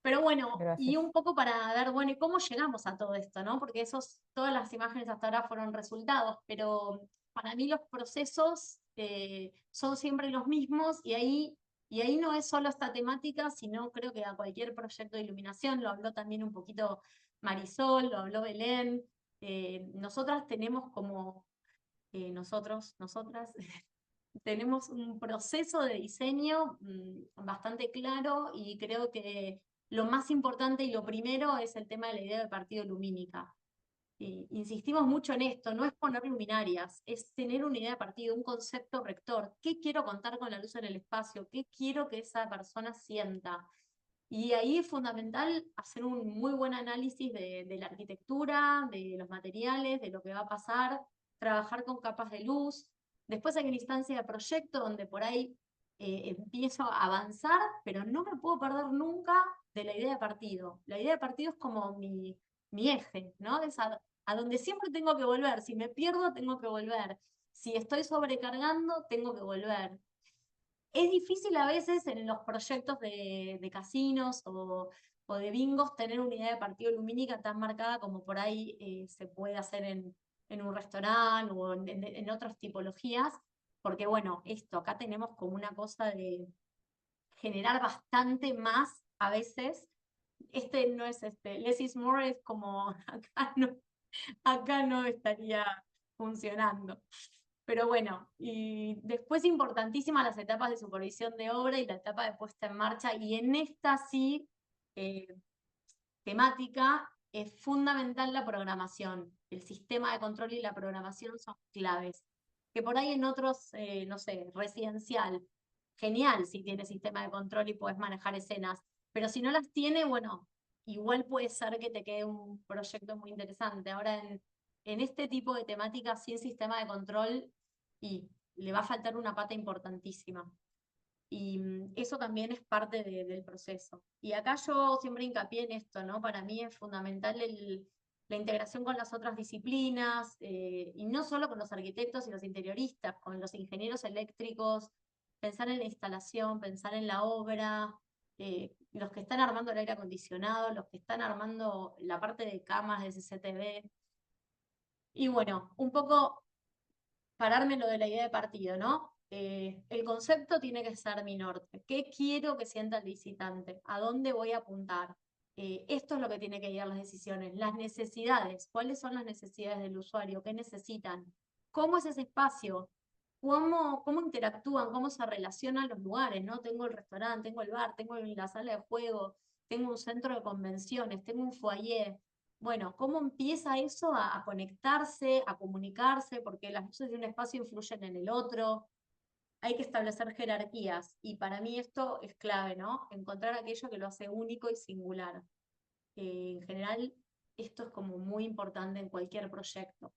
Pero bueno, y Gracias. un poco para ver, bueno, ¿y cómo llegamos a todo esto, no? Porque todas las imágenes hasta ahora fueron resultados, pero para mí los procesos son siempre los mismos y ahí no es solo esta temática, sino creo que a cualquier proyecto de iluminación, lo habló también un poquito Marisol, lo habló Belén, nosotras tenemos como, nosotras, tenemos un proceso de diseño bastante claro y creo que lo más importante y lo primero es el tema de la idea de partido lumínica. Insistimos mucho en esto, no es poner luminarias, es tener una idea de partido, un concepto rector. ¿Qué quiero contar con la luz en el espacio? ¿Qué quiero que esa persona sienta? Y ahí es fundamental hacer un muy buen análisis de la arquitectura, de los materiales, de lo que va a pasar, trabajar con capas de luz. Después hay una instancia de proyecto donde por ahí empiezo a avanzar, pero no me puedo perder nunca de la idea de partido. La idea de partido es como mi eje, ¿no? Es a donde siempre tengo que volver. Si me pierdo, tengo que volver. Si estoy sobrecargando, tengo que volver. Es difícil a veces en los proyectos de casinos o de bingos tener una idea de partido lumínica tan marcada como por ahí se puede hacer en un restaurante o en otras tipologías, porque bueno, acá tenemos como una cosa de generar bastante más a veces. No es less is more, es como acá no estaría funcionando. Pero bueno, y después importantísimas las etapas de supervisión de obra y la etapa de puesta en marcha, y en esta sí, eh, temática, es fundamental la programación. El sistema de control y la programación son claves. Que por ahí en otros, no sé, residencial, genial si tiene sistema de control y puedes manejar escenas, pero si no las tiene, bueno, igual puede ser que te quede un proyecto muy interesante. Ahora en este tipo de temáticas sin sistema de control y le va a faltar una pata importantísima. Y eso también es parte del proceso. Y acá yo siempre hincapié en esto, ¿no? Para mí es fundamental la integración con las otras disciplinas, y no solo con los arquitectos y los interioristas, con los ingenieros eléctricos, pensar en la instalación, pensar en la obra, los que están armando el aire acondicionado, los que están armando la parte de camas de CCTV. Y bueno, un poco pararme lo de la idea de partido, ¿no? El concepto tiene que ser mi norte. ¿Qué quiero que sienta el visitante? ¿A dónde voy a apuntar? Esto es lo que tiene que guiar las decisiones. Las necesidades. ¿Cuáles son las necesidades del usuario? ¿Qué necesitan? ¿Cómo es ese espacio? ¿Cómo interactúan? ¿Cómo se relacionan los lugares? ¿No? Tengo el restaurante, tengo el bar, tengo la sala de juego, tengo un centro de convenciones, tengo un foyer. Bueno, ¿cómo empieza eso a conectarse, a comunicarse? Porque las luces de un espacio influyen en el otro. Hay que establecer jerarquías y para mí esto es clave, ¿no? Encontrar aquello que lo hace único y singular. En general, esto es como muy importante en cualquier proyecto.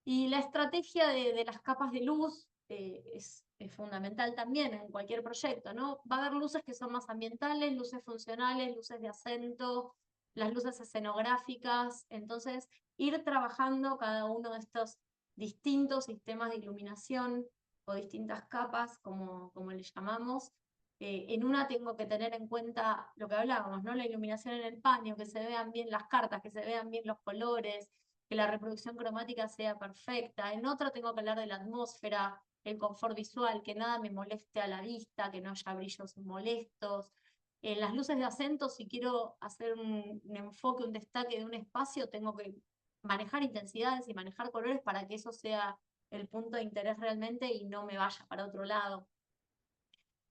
Y la estrategia de las capas de luz es fundamental también en cualquier proyecto, ¿no? Va a haber luces que son más ambientales, luces funcionales, luces de acento, las luces escenográficas. Entonces, ir trabajando cada uno de estos distintos sistemas de iluminación o distintas capas, como le llamamos. En una tengo que tener en cuenta lo que hablábamos, ¿no? La iluminación en el paño, que se vean bien las cartas, que se vean bien los colores, que la reproducción cromática sea perfecta. En otra tengo que hablar de la atmósfera, el confort visual, que nada me moleste a la vista, que no haya brillos molestos. En las luces de acento, si quiero hacer un enfoque, un destaque de un espacio, tengo que manejar intensidades y manejar colores para que eso sea el punto de interés realmente y no me vaya para otro lado.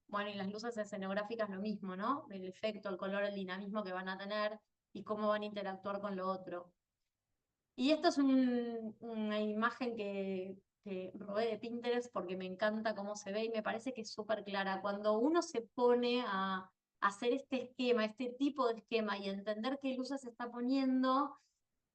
Bueno, y las luces escenográficas lo mismo, ¿no? El efecto, el color, el dinamismo que van a tener y cómo van a interactuar con lo otro. Y esto es una imagen que robé de Pinterest porque me encanta cómo se ve y me parece que es súper clara. Cuando uno se pone a hacer este esquema, este tipo de esquema y entender qué luces se está poniendo,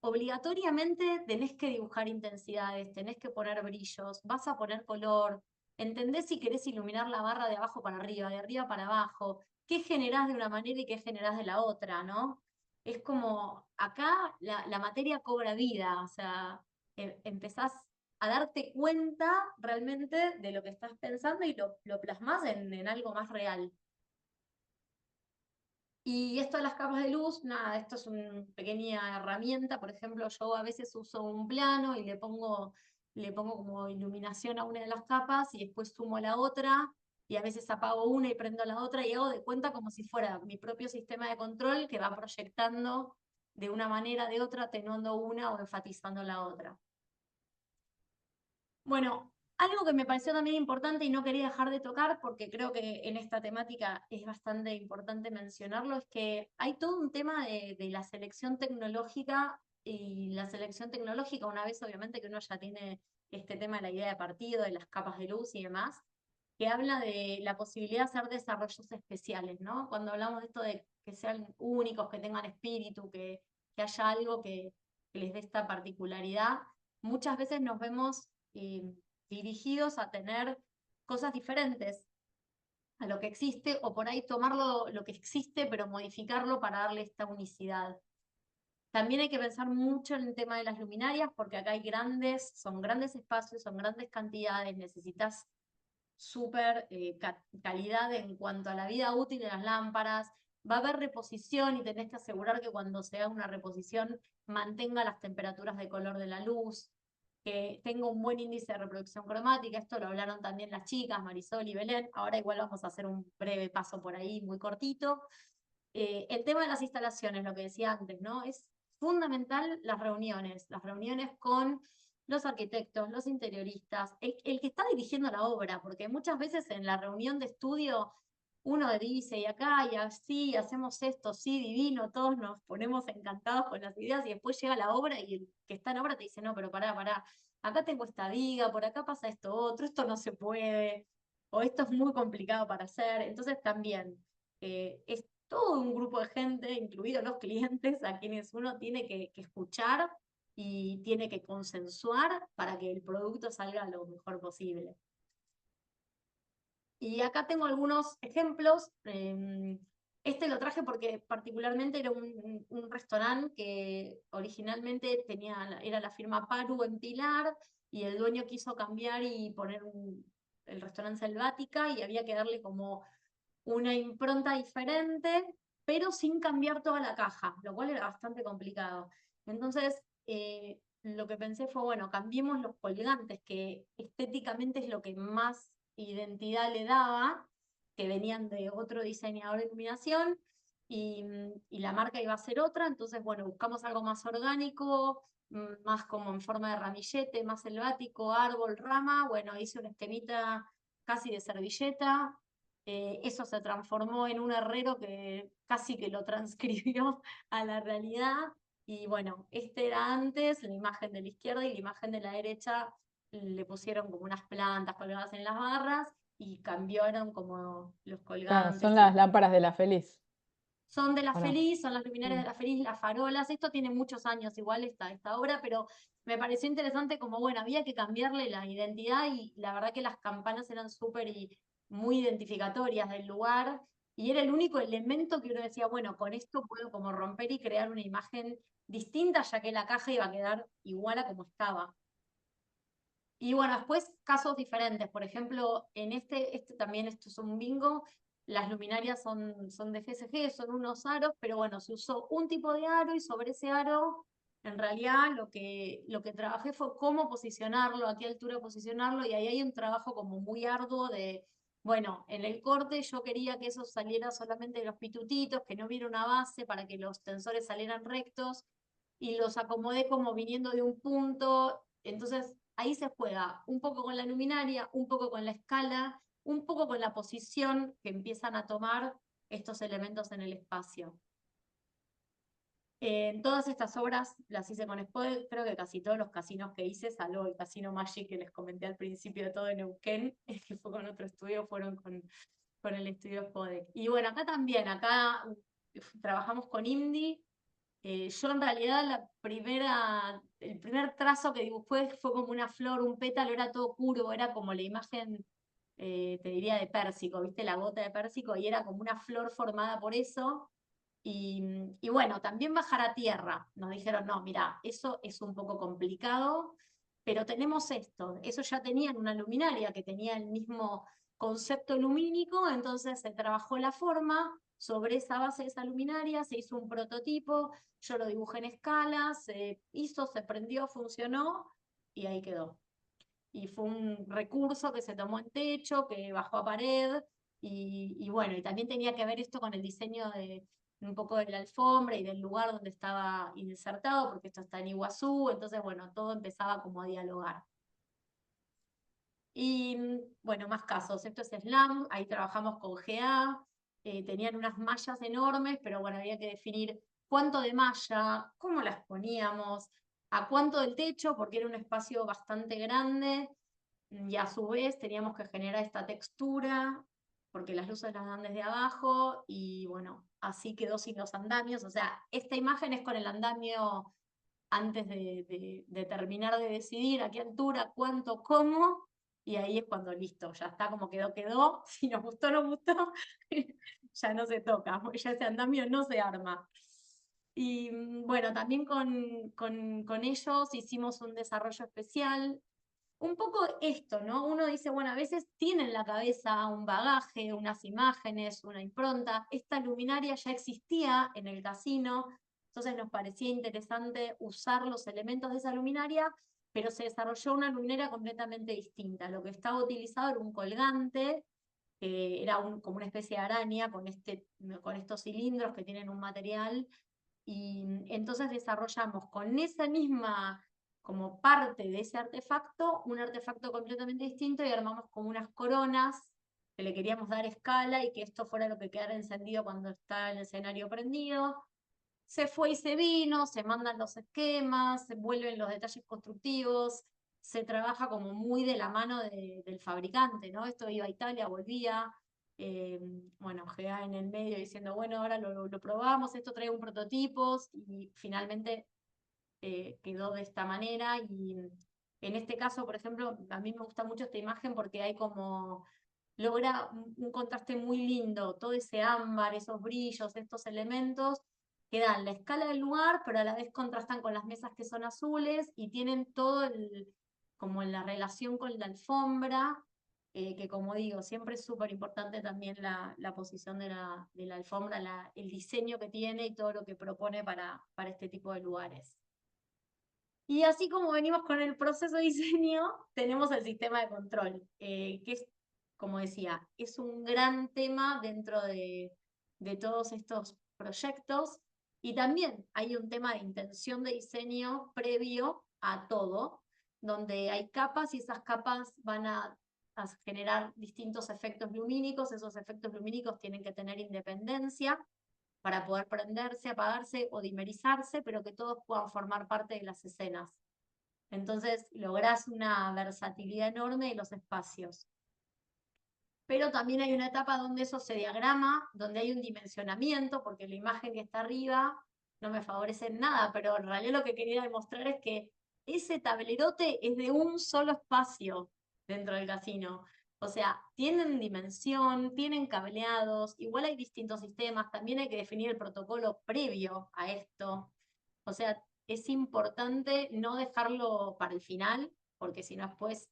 obligatoriamente tenés que dibujar intensidades, tenés que poner brillos, vas a poner color, entendés si querés iluminar la barra de abajo para arriba, de arriba para abajo, qué generás de una manera y qué generás de la otra, ¿no? Es como, acá la materia cobra vida, o sea, empezás a darte cuenta realmente de lo que estás pensando y lo plasmás en algo más real. Y esto de las capas de luz, nada, esto es una pequeña herramienta. Por ejemplo, yo a veces uso un plano y le pongo como iluminación a una de las capas y después sumo la otra, y a veces apago una y prendo la otra y hago de cuenta como si fuera mi propio sistema de control que va proyectando de una manera, de otra, atenuando una o enfatizando la otra. Bueno, algo que me pareció también importante y no quería dejar de tocar, porque creo que en esta temática es bastante importante mencionarlo, es que hay todo un tema de la selección tecnológica, y la selección tecnológica, una vez obviamente que uno ya tiene este tema de la idea de partido, de las capas de luz y demás, que habla de la posibilidad de hacer desarrollos especiales, ¿no? Cuando hablamos de esto de que sean únicos, que tengan espíritu, que haya algo que les dé esta particularidad, muchas veces nos vemos dirigidos a tener cosas diferentes a lo que existe, o por ahí tomar lo que existe, pero modificarlo para darle esta unicidad. También hay que pensar mucho en el tema de las luminarias, porque acá son grandes espacios, son grandes cantidades, necesitas súper calidad en cuanto a la vida útil de las lámparas. Va a haber reposición y tenés que asegurar que cuando se haga una reposición mantenga las temperaturas de color de la luz, que tenga un buen índice de reproducción cromática. Esto lo hablaron también las chicas, Marisol y Belén. Ahora igual vamos a hacer un breve paso por ahí, muy cortito. El tema de las instalaciones, lo que decía antes, ¿no? Es fundamental las reuniones con los arquitectos, los interioristas, el que está dirigiendo la obra, porque muchas veces en la reunión de estudio uno dice, y acá, y así, hacemos esto, sí, divino, todos nos ponemos encantados con las ideas, y después llega la obra y el que está en obra te dice, no, pero pará, acá tengo esta viga, por acá pasa esto otro, esto no se puede, o esto es muy complicado para hacer. Entonces también es todo un grupo de gente, incluidos los clientes, a quienes uno tiene que escuchar y tiene que consensuar para que el producto salga lo mejor posible. Y acá tengo algunos ejemplos. Este lo traje porque particularmente era un restaurante que originalmente era la firma Paru en Pilar, y el dueño quiso cambiar y poner el restaurante Selvática y había que darle como una impronta diferente, pero sin cambiar toda la caja, lo cual era bastante complicado. Entonces, lo que pensé fue, bueno, cambiemos los colgantes, que estéticamente es lo que más identidad le daba, que venían de otro diseñador de iluminación, y la marca iba a ser otra, entonces, bueno, buscamos algo más orgánico, más como en forma de ramillete, más selvático, árbol, rama, bueno, hice una esquemita casi de servilleta, eso se transformó en un herrero que casi que lo transcribió a la realidad. Y bueno, este era antes, la imagen de la izquierda, y la imagen de la derecha le pusieron como unas plantas colgadas en las barras y cambiaron como los Claro, colgantes. son las Y lámparas de la Feliz, son de la ¿o no? Feliz, son las luminarias Mm. de la Feliz, las farolas. Esto tiene muchos años igual esta obra, pero me pareció interesante como, bueno, había que cambiarle la identidad y la verdad que las campanas eran súper y muy identificatorias del lugar y era el único elemento que uno decía, bueno, con esto puedo como romper y crear una imagen distinta, ya que la caja iba a quedar igual a como estaba. Y bueno, después casos diferentes. Por ejemplo, en este también esto es un bingo. Las luminarias son de GSG, son unos aros, pero bueno, se usó un tipo de aro y sobre ese aro, en realidad lo que trabajé fue cómo posicionarlo, a qué altura posicionarlo, y ahí hay un trabajo como muy arduo de, bueno, en el corte yo quería que eso saliera solamente de los pitutitos, que no hubiera una base para que los tensores salieran rectos, y los acomodé como viniendo de un punto. Entonces ahí se juega un poco con la luminaria, un poco con la escala, un poco con la posición que empiezan a tomar estos elementos en el espacio. Todas estas obras las hice con Spodek, creo que casi todos los casinos que hice, salvo el Casino Magic que les comenté al principio de todo en Neuquén, que fue con otro estudio, fueron con el estudio Spodek. Y bueno, acá también, acá trabajamos con Indy. Yo en realidad el primer trazo que dibujé fue como una flor, un pétalo, era todo puro, era como la imagen, te diría, de pérsico, ¿viste? La gota de pérsico, y era como una flor formada por eso. Y bueno, también bajar a tierra. Nos dijeron, no, mira, eso es un poco complicado, pero tenemos esto. Eso ya tenían una luminaria que tenía el mismo concepto lumínico, entonces se trabajó la forma. Sobre esa base de esa luminaria se hizo un prototipo, yo lo dibujé en escala, se hizo, se prendió, funcionó y ahí quedó. Y fue un recurso que se tomó en techo, que bajó a pared, y bueno, y también tenía que ver esto con el diseño de un poco de la alfombra y del lugar donde estaba insertado, porque esto está en Iguazú, entonces bueno, todo empezaba como a dialogar. Y bueno, más casos. Esto es SLAM, ahí trabajamos con GA, tenían unas mallas enormes, pero bueno, había que definir cuánto de malla, cómo las poníamos, a cuánto del techo, porque era un espacio bastante grande, y a su vez teníamos que generar esta textura, porque las luces las dan desde abajo, y bueno, así quedó sin los andamios. O sea, esta imagen es con el andamio antes de terminar de decidir a qué altura, cuánto, cómo, y ahí es cuando listo, ya está como quedó, quedó, si nos gustó, nos gustó, ya no se toca, ya ese andamio no se arma. Y bueno, también con ellos hicimos un desarrollo especial, un poco esto, ¿no? Uno dice, bueno, a veces tiene en la cabeza un bagaje, unas imágenes, una impronta. Esta luminaria ya existía en el casino, entonces nos parecía interesante usar los elementos de esa luminaria, pero se desarrolló una luminaria completamente distinta. Lo que estaba utilizado era un colgante, que era como una especie de araña con estos cilindros que tienen un material, y entonces desarrollamos con esa misma, como parte de ese artefacto, un artefacto completamente distinto, y armamos como unas coronas que le queríamos dar escala y que esto fuera lo que quedara encendido cuando está el escenario prendido. Se fue y se vino, se mandan los esquemas, se vuelven los detalles constructivos, se trabaja como muy de la mano del fabricante, ¿no? Esto iba a Italia, volvía, bueno, GA en el medio diciendo, bueno, ahora lo probamos, esto trae un prototipo, y finalmente quedó de esta manera. Y en este caso, por ejemplo, a mí me gusta mucho esta imagen porque hay como, logra un contraste muy lindo, todo ese ámbar, esos brillos, estos elementos que dan la escala del lugar, pero a la vez contrastan con las mesas que son azules y tienen todo como la relación con la alfombra, que como digo, siempre es súper importante también la posición de la alfombra, el diseño que tiene y todo lo que propone para este tipo de lugares. Y así como venimos con el proceso de diseño, tenemos el sistema de control, que es, como decía, es un gran tema dentro de todos estos proyectos. Y también hay un tema de intención de diseño previo a todo, donde hay capas y esas capas van a generar distintos efectos lumínicos. Esos efectos lumínicos tienen que tener independencia para poder prenderse, apagarse o dimerizarse, pero que todos puedan formar parte de las escenas. Entonces lográs una versatilidad enorme de los espacios. Pero también hay una etapa donde eso se diagrama, donde hay un dimensionamiento, porque la imagen que está arriba no me favorece en nada, pero en realidad lo que quería demostrar es que ese tablerote es de un solo espacio dentro del casino. O sea, tienen dimensión, tienen cableados, igual hay distintos sistemas, también hay que definir el protocolo previo a esto. O sea, es importante no dejarlo para el final, porque si no después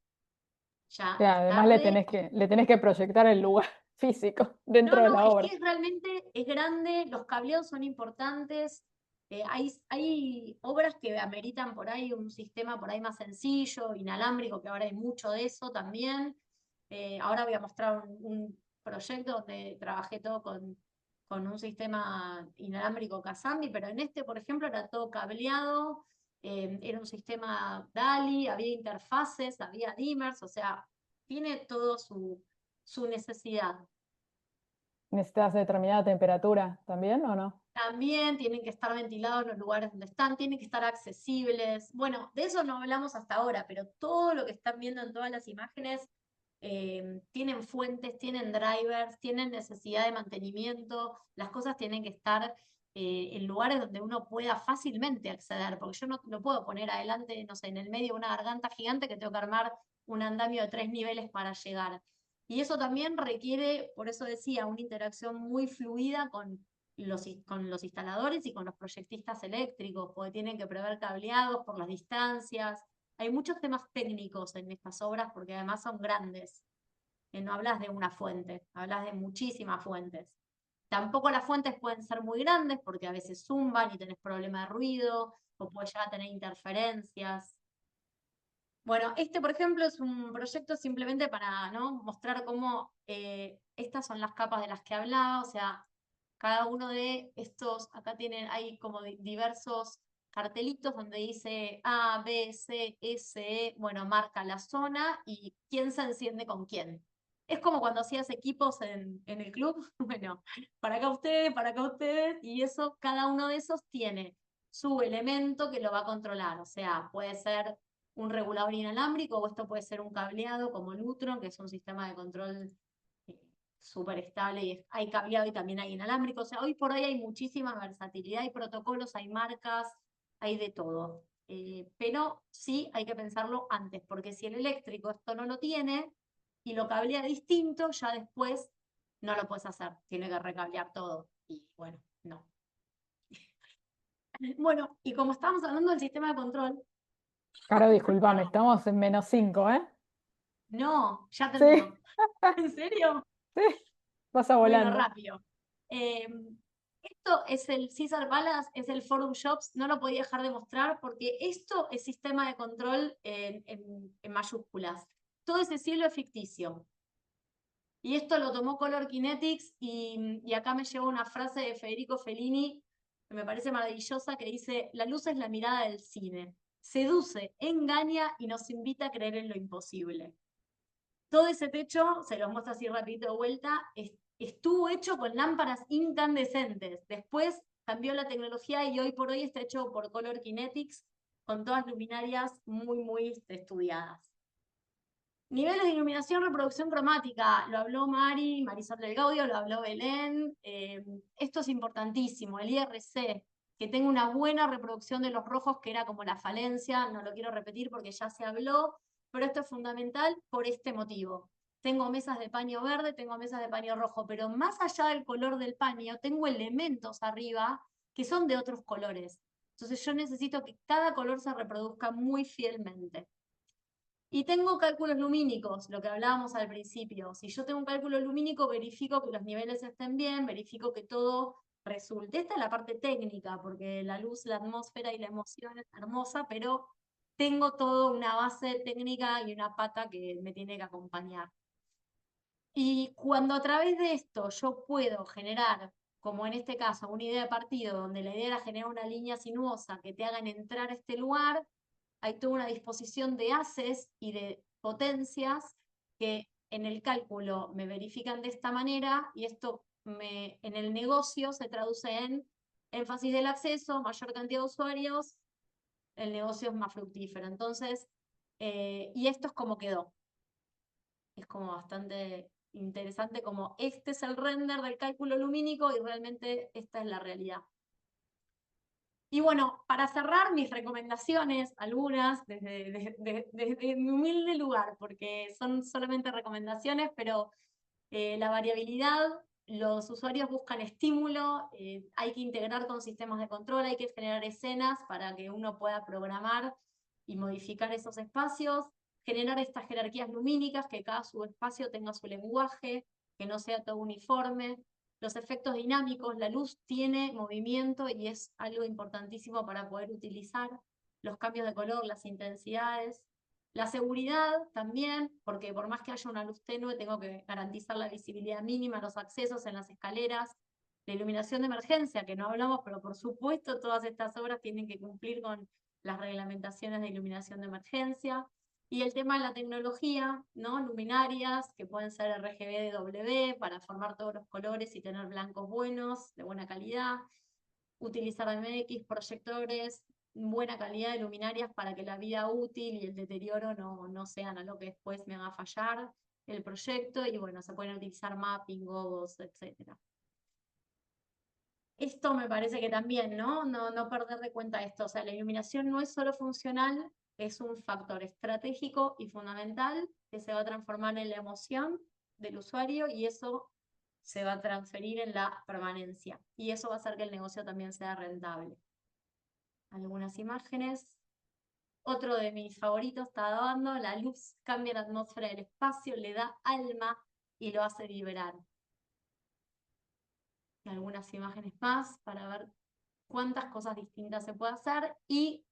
ya Y es además tarde. le tenés que proyectar el lugar físico dentro de No, la es obra. que realmente es grande, los cableados son importantes. Hay obras que ameritan por ahí un sistema por ahí más sencillo, inalámbrico, que ahora hay mucho de eso también. Ahora voy a mostrar un proyecto donde trabajé todo con un sistema inalámbrico Kazambi, pero en este, por ejemplo, era todo cableado, era un sistema DALI, había interfaces, había dimmers, o sea, tiene todo su necesidad. ¿Necesitas determinada temperatura también o no? También tienen que estar ventilados los lugares donde están, tienen que estar accesibles. Bueno, de eso no hablamos hasta ahora, pero todo lo que están viendo en todas las imágenes tienen fuentes, tienen drivers, tienen necesidad de mantenimiento. Las cosas tienen que estar en lugares donde uno pueda fácilmente acceder, porque yo no puedo poner adelante, no sé, en el medio una garganta gigante que tengo que armar un andamio de 3 niveles para llegar. Y eso también requiere, por eso decía, una interacción muy fluida con los instaladores y con los proyectistas eléctricos, porque tienen que prever cableados por las distancias. Hay muchos temas técnicos en estas obras porque además son grandes. No hablas de una fuente, hablas de muchísimas fuentes. Tampoco las fuentes pueden ser muy grandes porque a veces zumban y tenés problema de ruido o puedes llegar a tener interferencias. Bueno, este, por ejemplo, es un proyecto simplemente para, ¿no?, mostrar cómo estas son las capas de las que hablaba, o sea, cada uno de estos, acá hay como diversos cartelitos donde dice A, B, C, S, E, bueno, marca la zona y quién se enciende con quién. Es como cuando hacías equipos en el club, bueno, para acá ustedes, y eso, cada uno de esos tiene su elemento que lo va a controlar, o sea, puede ser un regulador inalámbrico o esto puede ser un cableado como Lutron, que es un sistema de control súper estable y hay cableado y también hay inalámbrico. O sea, hoy por hoy hay muchísima versatilidad, hay protocolos, hay marcas, hay de todo. Pero sí hay que pensarlo antes, porque si el eléctrico esto no lo tiene y lo cablea distinto, ya después no lo puedes hacer. Tiene que recablear todo. Y bueno, no. Bueno, y como estábamos hablando del sistema de control, Caro, disculpame, perdón, estamos en -5, ¿eh? no, ya Sí, terminó. ¿En serio? sí, pasa Bueno, volando. rápido. Eh, Esto es el Caesar Palace, es el Forum Shops, no lo podía dejar de mostrar porque esto es sistema de control en mayúsculas. Todo ese cielo es ficticio. Y esto lo tomó Color Kinetics y acá me lleva una frase de Federico Fellini que me parece maravillosa que dice: la luz es la mirada del cine. Seduce, engaña y nos invita a creer en lo imposible. Todo ese techo, se los muestro así rapidito de vuelta, estuvo hecho con lámparas incandescentes. Después cambió la tecnología y hoy por hoy está hecho por Color Kinetics con todas luminarias muy, muy estudiadas. Niveles de iluminación, reproducción cromática, lo habló Marisol del Gaudio, lo habló Belén. Esto es importantísimo, el IRC, que tenga una buena reproducción de los rojos, que era como la falencia, no lo quiero repetir porque ya se habló, pero esto es fundamental por este motivo. Tengo mesas de paño verde, tengo mesas de paño rojo, pero más allá del color del paño, tengo elementos arriba que son de otros colores. Entonces yo necesito que cada color se reproduzca muy fielmente. Y tengo cálculos lumínicos, lo que hablábamos al principio. Si yo tengo un cálculo lumínico, verifico que los niveles estén bien, verifico que todo resulte. Esta es la parte técnica, porque la luz, la atmósfera y la emoción es hermosa, pero tengo toda una base técnica y una pata que me tiene que acompañar. Y cuando a través de esto yo puedo generar, como en este caso, una idea de partido, donde la idea era generar una línea sinuosa que te hagan entrar a este lugar, hay toda una disposición de haces y de potencias que en el cálculo me verifican de esta manera, y esto en el negocio se traduce en énfasis del acceso, mayor cantidad de usuarios, el negocio es más fructífero. Entonces, y esto es como quedó. Es como bastante interesante, como este es el render del cálculo lumínico y realmente esta es la realidad. Y bueno, para cerrar mis recomendaciones, algunas desde mi humilde lugar, porque son solamente recomendaciones, pero la variabilidad, los usuarios buscan estímulo, hay que integrar con sistemas de control, hay que generar escenas para que uno pueda programar y modificar esos espacios, generar estas jerarquías lumínicas, que cada subespacio tenga su lenguaje, que no sea todo uniforme. Los efectos dinámicos, la luz tiene movimiento y es algo importantísimo para poder utilizar los cambios de color, las intensidades. La seguridad también, porque por más que haya una luz tenue, tengo que garantizar la visibilidad mínima, los accesos en las escaleras, la iluminación de emergencia, que no hablamos, pero por supuesto todas estas obras tienen que cumplir con las reglamentaciones de iluminación de emergencia. Y el tema de la tecnología, ¿no? Luminarias, que pueden ser RGB, para formar todos los colores y tener blancos buenos, de buena calidad. Utilizar MX, proyectores, buena calidad de luminarias para que la vida útil y el deterioro no sean algo que después me haga fallar el proyecto. Y bueno, se pueden utilizar mapping, gogos, etc. Esto me parece que también, no perder de cuenta esto. O sea, la iluminación no es solo funcional, es un factor estratégico y fundamental que se va a transformar en la emoción del usuario, y eso se va a transferir en la permanencia. Y eso va a hacer que el negocio también sea rentable. Algunas imágenes. Otro de mis favoritos está dando, la luz cambia la atmósfera del espacio, le da alma y lo hace vibrar. Algunas imágenes más para ver cuántas cosas distintas se puede hacer y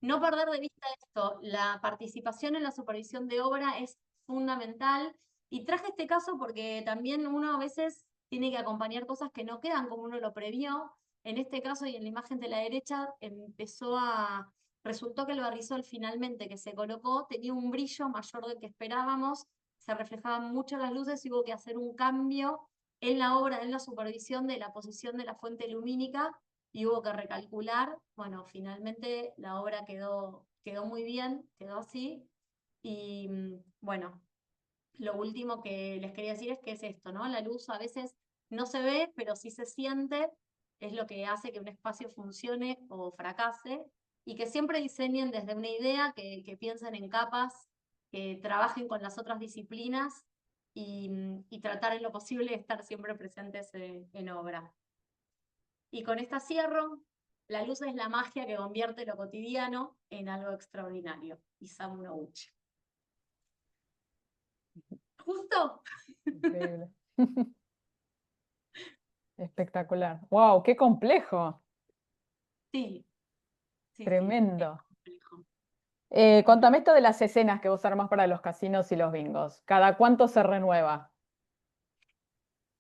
no perder de vista esto, la participación en la supervisión de obra es fundamental, y traje este caso porque también uno a veces tiene que acompañar cosas que no quedan como uno lo previó. En este caso y en la imagen de la derecha resultó que el barrizol finalmente que se colocó tenía un brillo mayor del que esperábamos, se reflejaban mucho las luces y hubo que hacer un cambio en la obra, en la supervisión de la posición de la fuente lumínica, y hubo que recalcular. Bueno, finalmente la obra quedó muy bien, quedó así. Y bueno, lo último que les quería decir es que es esto, ¿no? La luz a veces no se ve, pero sí se siente, es lo que hace que un espacio funcione o fracase, y que siempre diseñen desde una idea, que piensen en capas, que trabajen con las otras disciplinas y tratar en lo posible de estar siempre presentes en obra. Y con esta cierro. La luz es la magia que convierte lo cotidiano en algo extraordinario. Isamu Noguchi. ¿Justo? Increíble. Espectacular. ¡Wow! ¡Qué complejo! Sí, sí, Tremendo. es complejo. Contame esto de las escenas que vos armás para los casinos y los bingos. ¿Cada cuánto se renueva?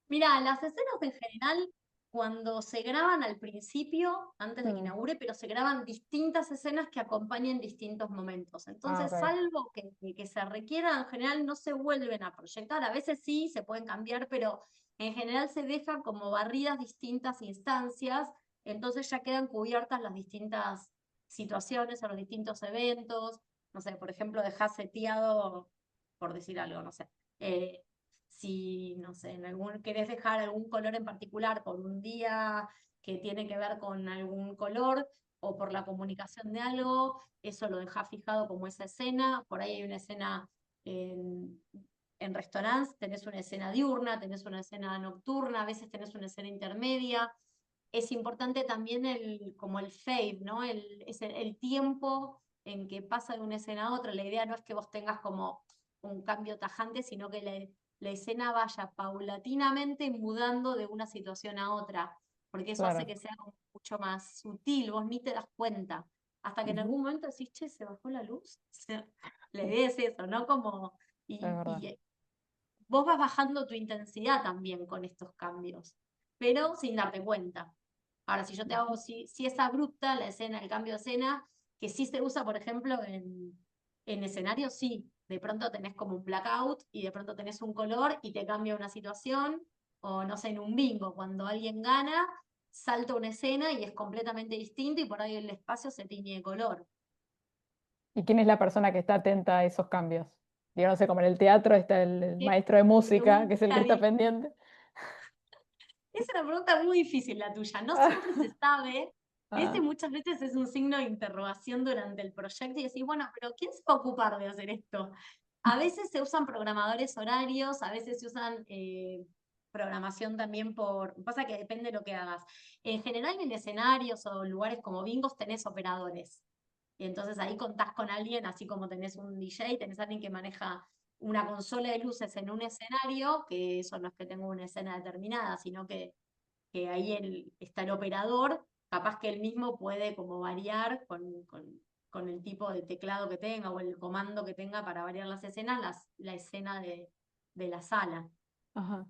Mira, las escenas en general, cuando se graban al principio, antes de que inaugure, pero se graban distintas escenas que acompañen distintos momentos. Entonces, ok. salvo que se requiera, en general no se vuelven a proyectar. A veces sí, se pueden cambiar, pero en general se dejan como barridas distintas instancias, entonces ya quedan cubiertas las distintas situaciones o los distintos eventos. No sé, por ejemplo, dejás seteado, por decir algo, no sé. Si, no sé, querés dejar algún color en particular por un día que tiene que ver con algún color o por la comunicación de algo, eso lo dejás fijado como esa escena. Por ahí hay una escena en restaurantes, tenés una escena diurna, tenés una escena nocturna, a veces tenés una escena intermedia. Es importante también como el fade, ¿no? El tiempo en que pasa de una escena a otra. La idea no es que vos tengas como un cambio tajante, sino que la escena vaya paulatinamente mudando de una situación a otra, porque eso hace Claro. que sea como mucho más sutil, vos ni te das cuenta, hasta que en Ujú. algún momento decís, che, se bajó la luz. O sea, la idea es eso, ¿no? Como, Es verdad. vos vas bajando tu intensidad también con estos cambios, pero sin darte cuenta. Ahora, si yo te hago, si es abrupta la escena, el cambio de escena, que sí se usa, por ejemplo, en escenarios, sí. De pronto tenés como un blackout y de pronto tenés un color y te cambia una situación, o no sé, en un bingo, cuando alguien gana, salta una escena y es completamente distinto y por ahí el espacio se tiñe de color. ¿Y quién es la persona que está atenta a esos cambios? Digo, no sé, como en el teatro está el Qué maestro de música, que es el que pregunta está pendiente. Es una pregunta muy difícil la tuya. No siempre se sabe. Ese Ah, muchas veces es un signo de interrogación durante el proyecto y decís, bueno, pero ¿quién se va a ocupar de hacer esto? A veces se usan programadores horarios, a veces se usan programación también Pasa que depende de lo que hagas. En general en escenarios o lugares como bingos tenés operadores. Y entonces ahí contás con alguien, así como tenés un DJ, tenés alguien que maneja una consola de luces en un escenario, que eso no es que tenga una escena determinada, sino que ahí está el operador, capaz que él mismo puede como variar con el tipo de teclado que tenga o el comando que tenga para variar las escenas, la escena de la sala. ajá.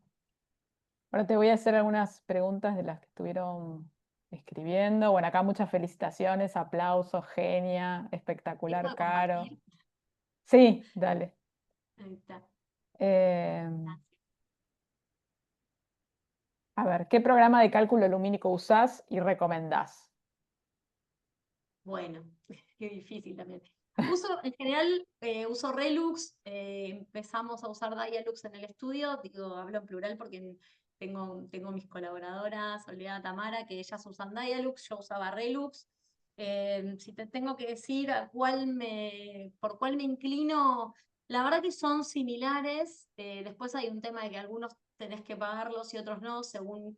Ahora te voy a hacer algunas preguntas de las que estuvieron escribiendo. Bueno, acá muchas felicitaciones, aplausos, genia, ¿Qué espectacular, puedo Caro. compartir? Sí, dale. Ahí está. Eh, a ver, ¿qué programa de cálculo lumínico usás y recomendás? Bueno, qué difícil también. En general, uso Relux, empezamos a usar Dialux en el estudio, digo, hablo en plural porque tengo mis colaboradoras, Soledad, Tamara, que ellas usan Dialux, yo usaba Relux. Si te tengo que decir por cuál me inclino, la verdad que son similares, después hay un tema de que algunos tenés que pagarlos y otros no, según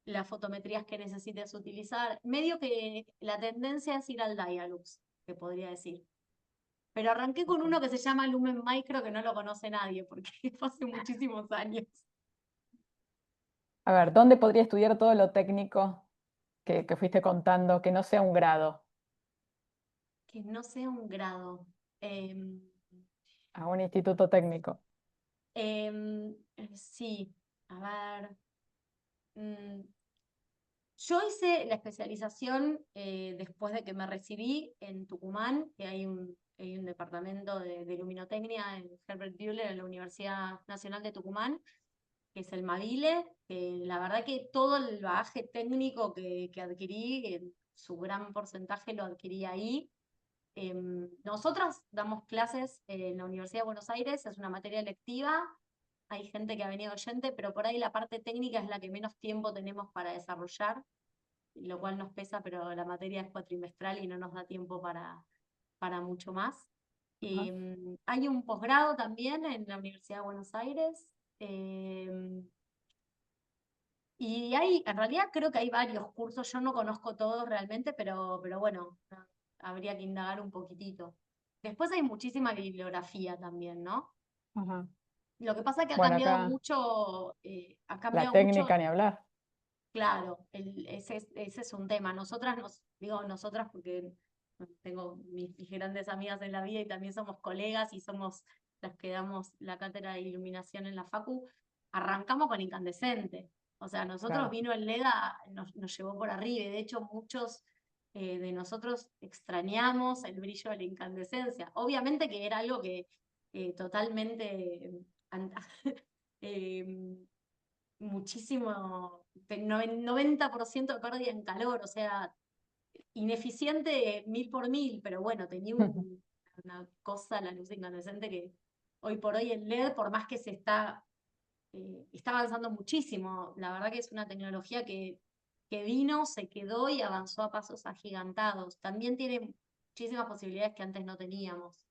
las fotometrías que necesites utilizar. Medio que la tendencia es ir al Dialux, te podría decir. Pero arranqué con Ok. uno que se llama Lumen Micro, que no lo conoce nadie, porque fue hace muchísimos años. A ver, ¿dónde podría estudiar todo lo técnico que fuiste contando, que no sea un grado? Que no sea un grado. Em, A un instituto técnico. sí, a ver. mm, Yo hice la especialización después de que me recibí en Tucumán, que hay un departamento de luminotecnia en Herbert Buehler en la Universidad Nacional de Tucumán, que es el Mavile, que la verdad que todo el bagaje técnico que adquirí, su gran porcentaje lo adquirí ahí. Nosotras damos clases en la Universidad de Buenos Aires, es una materia electiva, hay gente que ha venido oyente, pero por ahí la parte técnica es la que menos tiempo tenemos para desarrollar, lo cual nos pesa, pero la materia es cuatrimestral y no nos da tiempo para mucho más. Ajá. Hay un posgrado también en la Universidad de Buenos Aires. En realidad creo que hay varios cursos, yo no conozco todos realmente, pero bueno, habría que indagar un poquitito. Después hay muchísima bibliografía también, ¿no? Ajá. Lo que pasa es que Bueno, acá ha la cambiado mucho. técnica ni hablar. Claro, ese es un tema. Digo nosotras porque tengo mis grandes amigas en la vida y también somos colegas y somos las que damos la cátedra de iluminación en la Facu, arrancamos con incandescente. O sea, nosotros Claro, vino el LEDA, nos llevó por arriba y de hecho muchos de nosotros extrañamos el brillo de la incandescencia. Obviamente que era algo que totalmente eh, muchísimo, 90% de pérdida en calor, o sea, ineficiente 1000 por 1000, pero bueno, tenía una cosa, la luz incandescente, que hoy por hoy el LED, por más que está avanzando muchísimo, la verdad que es una tecnología que vino, se quedó y avanzó a pasos agigantados. También tiene muchísimas posibilidades que antes no teníamos.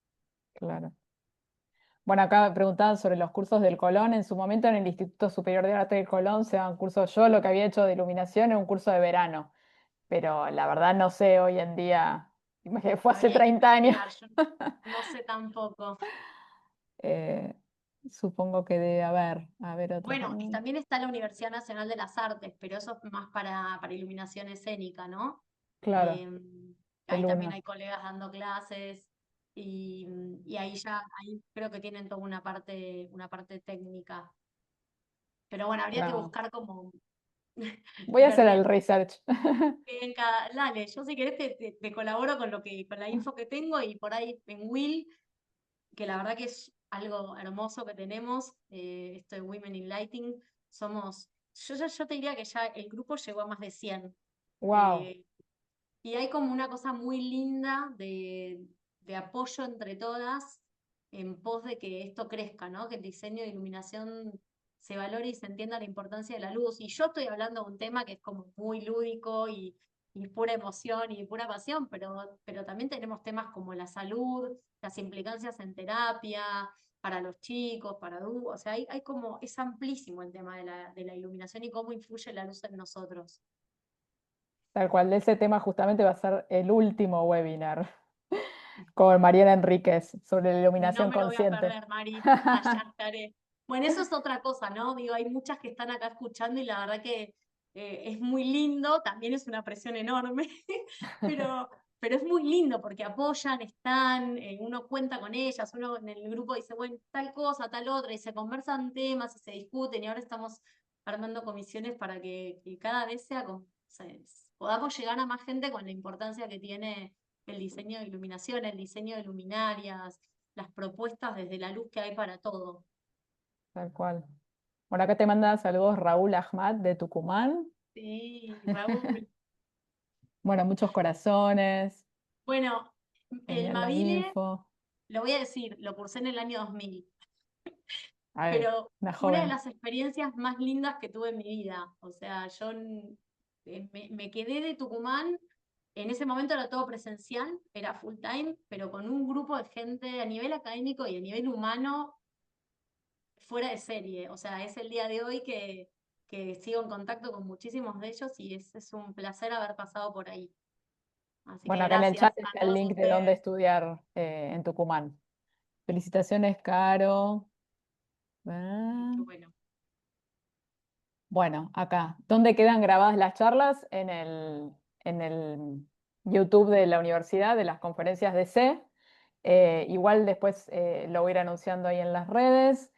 claro. Bueno, acá me preguntaban sobre los cursos del Colón. En su momento en el Instituto Superior de Arte del Colón se daban cursos. Yo lo que había hecho de iluminación era un curso de verano, pero la verdad no sé hoy en día. Fue hace Habría que 30 años. investigar, yo no sé tampoco. Supongo que debe haber otros. Bueno, y también está la Universidad Nacional de las Artes, pero eso es más para iluminación escénica, ¿no? Claro, el Ahí también Luna. hay colegas dando clases y ahí creo que tienen toda una parte técnica. Pero bueno, habría que Claro. buscar como Voy a ver hacer el bien. research. En dale, yo si querés te colaboro con la info que tengo y por ahí en Will, que la verdad que es algo hermoso que tenemos, esto de Women in Lighting, yo te diría que ya el grupo llegó a más de 100. Wow, eh, y hay como una cosa muy linda de apoyo entre todas en pos de que esto crezca, ¿no? Que el diseño de iluminación se valore y se entienda la importancia de la luz. Y yo estoy hablando de un tema que es como muy lúdico y pura emoción y pura pasión, pero también tenemos temas como la salud, las implicancias en terapia, para los chicos, para adultos. O sea, hay como, es amplísimo el tema de la iluminación y cómo influye la luz en nosotros. tal cual. De ese tema justamente va a ser el último webinar con Mariana Enríquez sobre la No iluminación me lo voy a consciente. perder, Mari. Allá estaré. Bueno, eso es otra cosa, ¿no? Digo, hay muchas que están acá escuchando y la verdad que es muy lindo, también es una presión enorme, pero, pero es muy lindo porque apoyan, están, uno cuenta con ellas, uno en el grupo dice, bueno, tal cosa, tal otra, y se conversan temas y se discuten, y ahora estamos armando comisiones para que cada vez podamos llegar a más gente con la importancia que tiene el diseño de iluminación, el diseño de luminarias, las propuestas desde la luz que hay para todo. Tal cual. Bueno, acá te manda saludos Raúl Ahmad de Tucumán. Sí, Raúl. Bueno, muchos corazones. Bueno, el Genial la Mabile, info. lo voy a decir, lo cursé en el año 2000, Ay, pero una una de joven. las experiencias más lindas que tuve en mi vida. O sea, me quedé de Tucumán, en ese momento era todo presencial, era full time, pero con un grupo de gente a nivel académico y a nivel humano fuera de serie. O sea, es el día de hoy que sigo en contacto con muchísimos de ellos y es un placer haber pasado por ahí. Así que Bueno, acá en el chat gracias a está el todos link de dónde ustedes. estudiar en Tucumán. Felicitaciones, Caro. Ah, Qué bueno. bueno, acá. ¿Dónde quedan grabadas las charlas? En el YouTube de la universidad, de las conferencias de C. Igual después lo voy a ir anunciando ahí en las redes.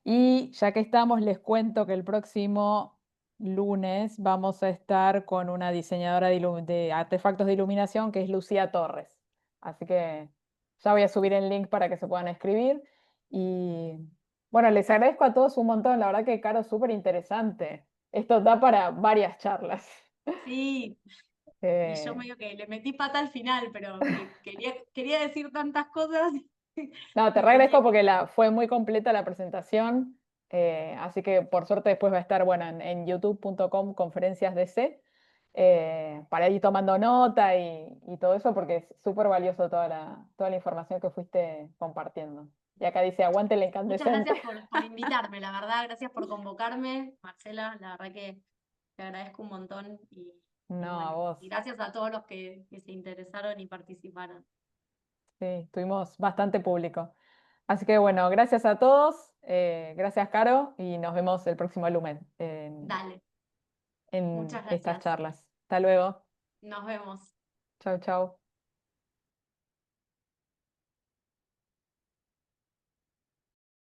Y ya que estamos, les cuento que el próximo lunes vamos a estar con una diseñadora de artefactos de iluminación que es Lucía Torres. Así que ya voy a subir el link para que se puedan escribir. Y bueno, les agradezco a todos un montón. La verdad que, Caro, súper interesante. Esto da para varias charlas. Sí, y yo Eh, medio que le metí pata al final, pero que quería decir tantas cosas No, te y tenía agradezco que... porque fue muy completa la presentación, así que por suerte después va a estar, bueno, en youtube.com conferencias de C, para ir tomando nota y todo eso, porque es súper valioso toda la información que fuiste compartiendo. Y acá dice, aguante el Muchas gracias incandescente. por invitarme, la verdad, gracias por convocarme, Marcela, la verdad que te agradezco un montón y No, a bueno, vos. y gracias a todos los que se interesaron y participaron. Sí, tuvimos bastante público. Así que bueno, gracias a todos, gracias Caro, y nos vemos el próximo lumen Dale, en muchas estas gracias. charlas. Hasta luego. Nos vemos. Chau, chau.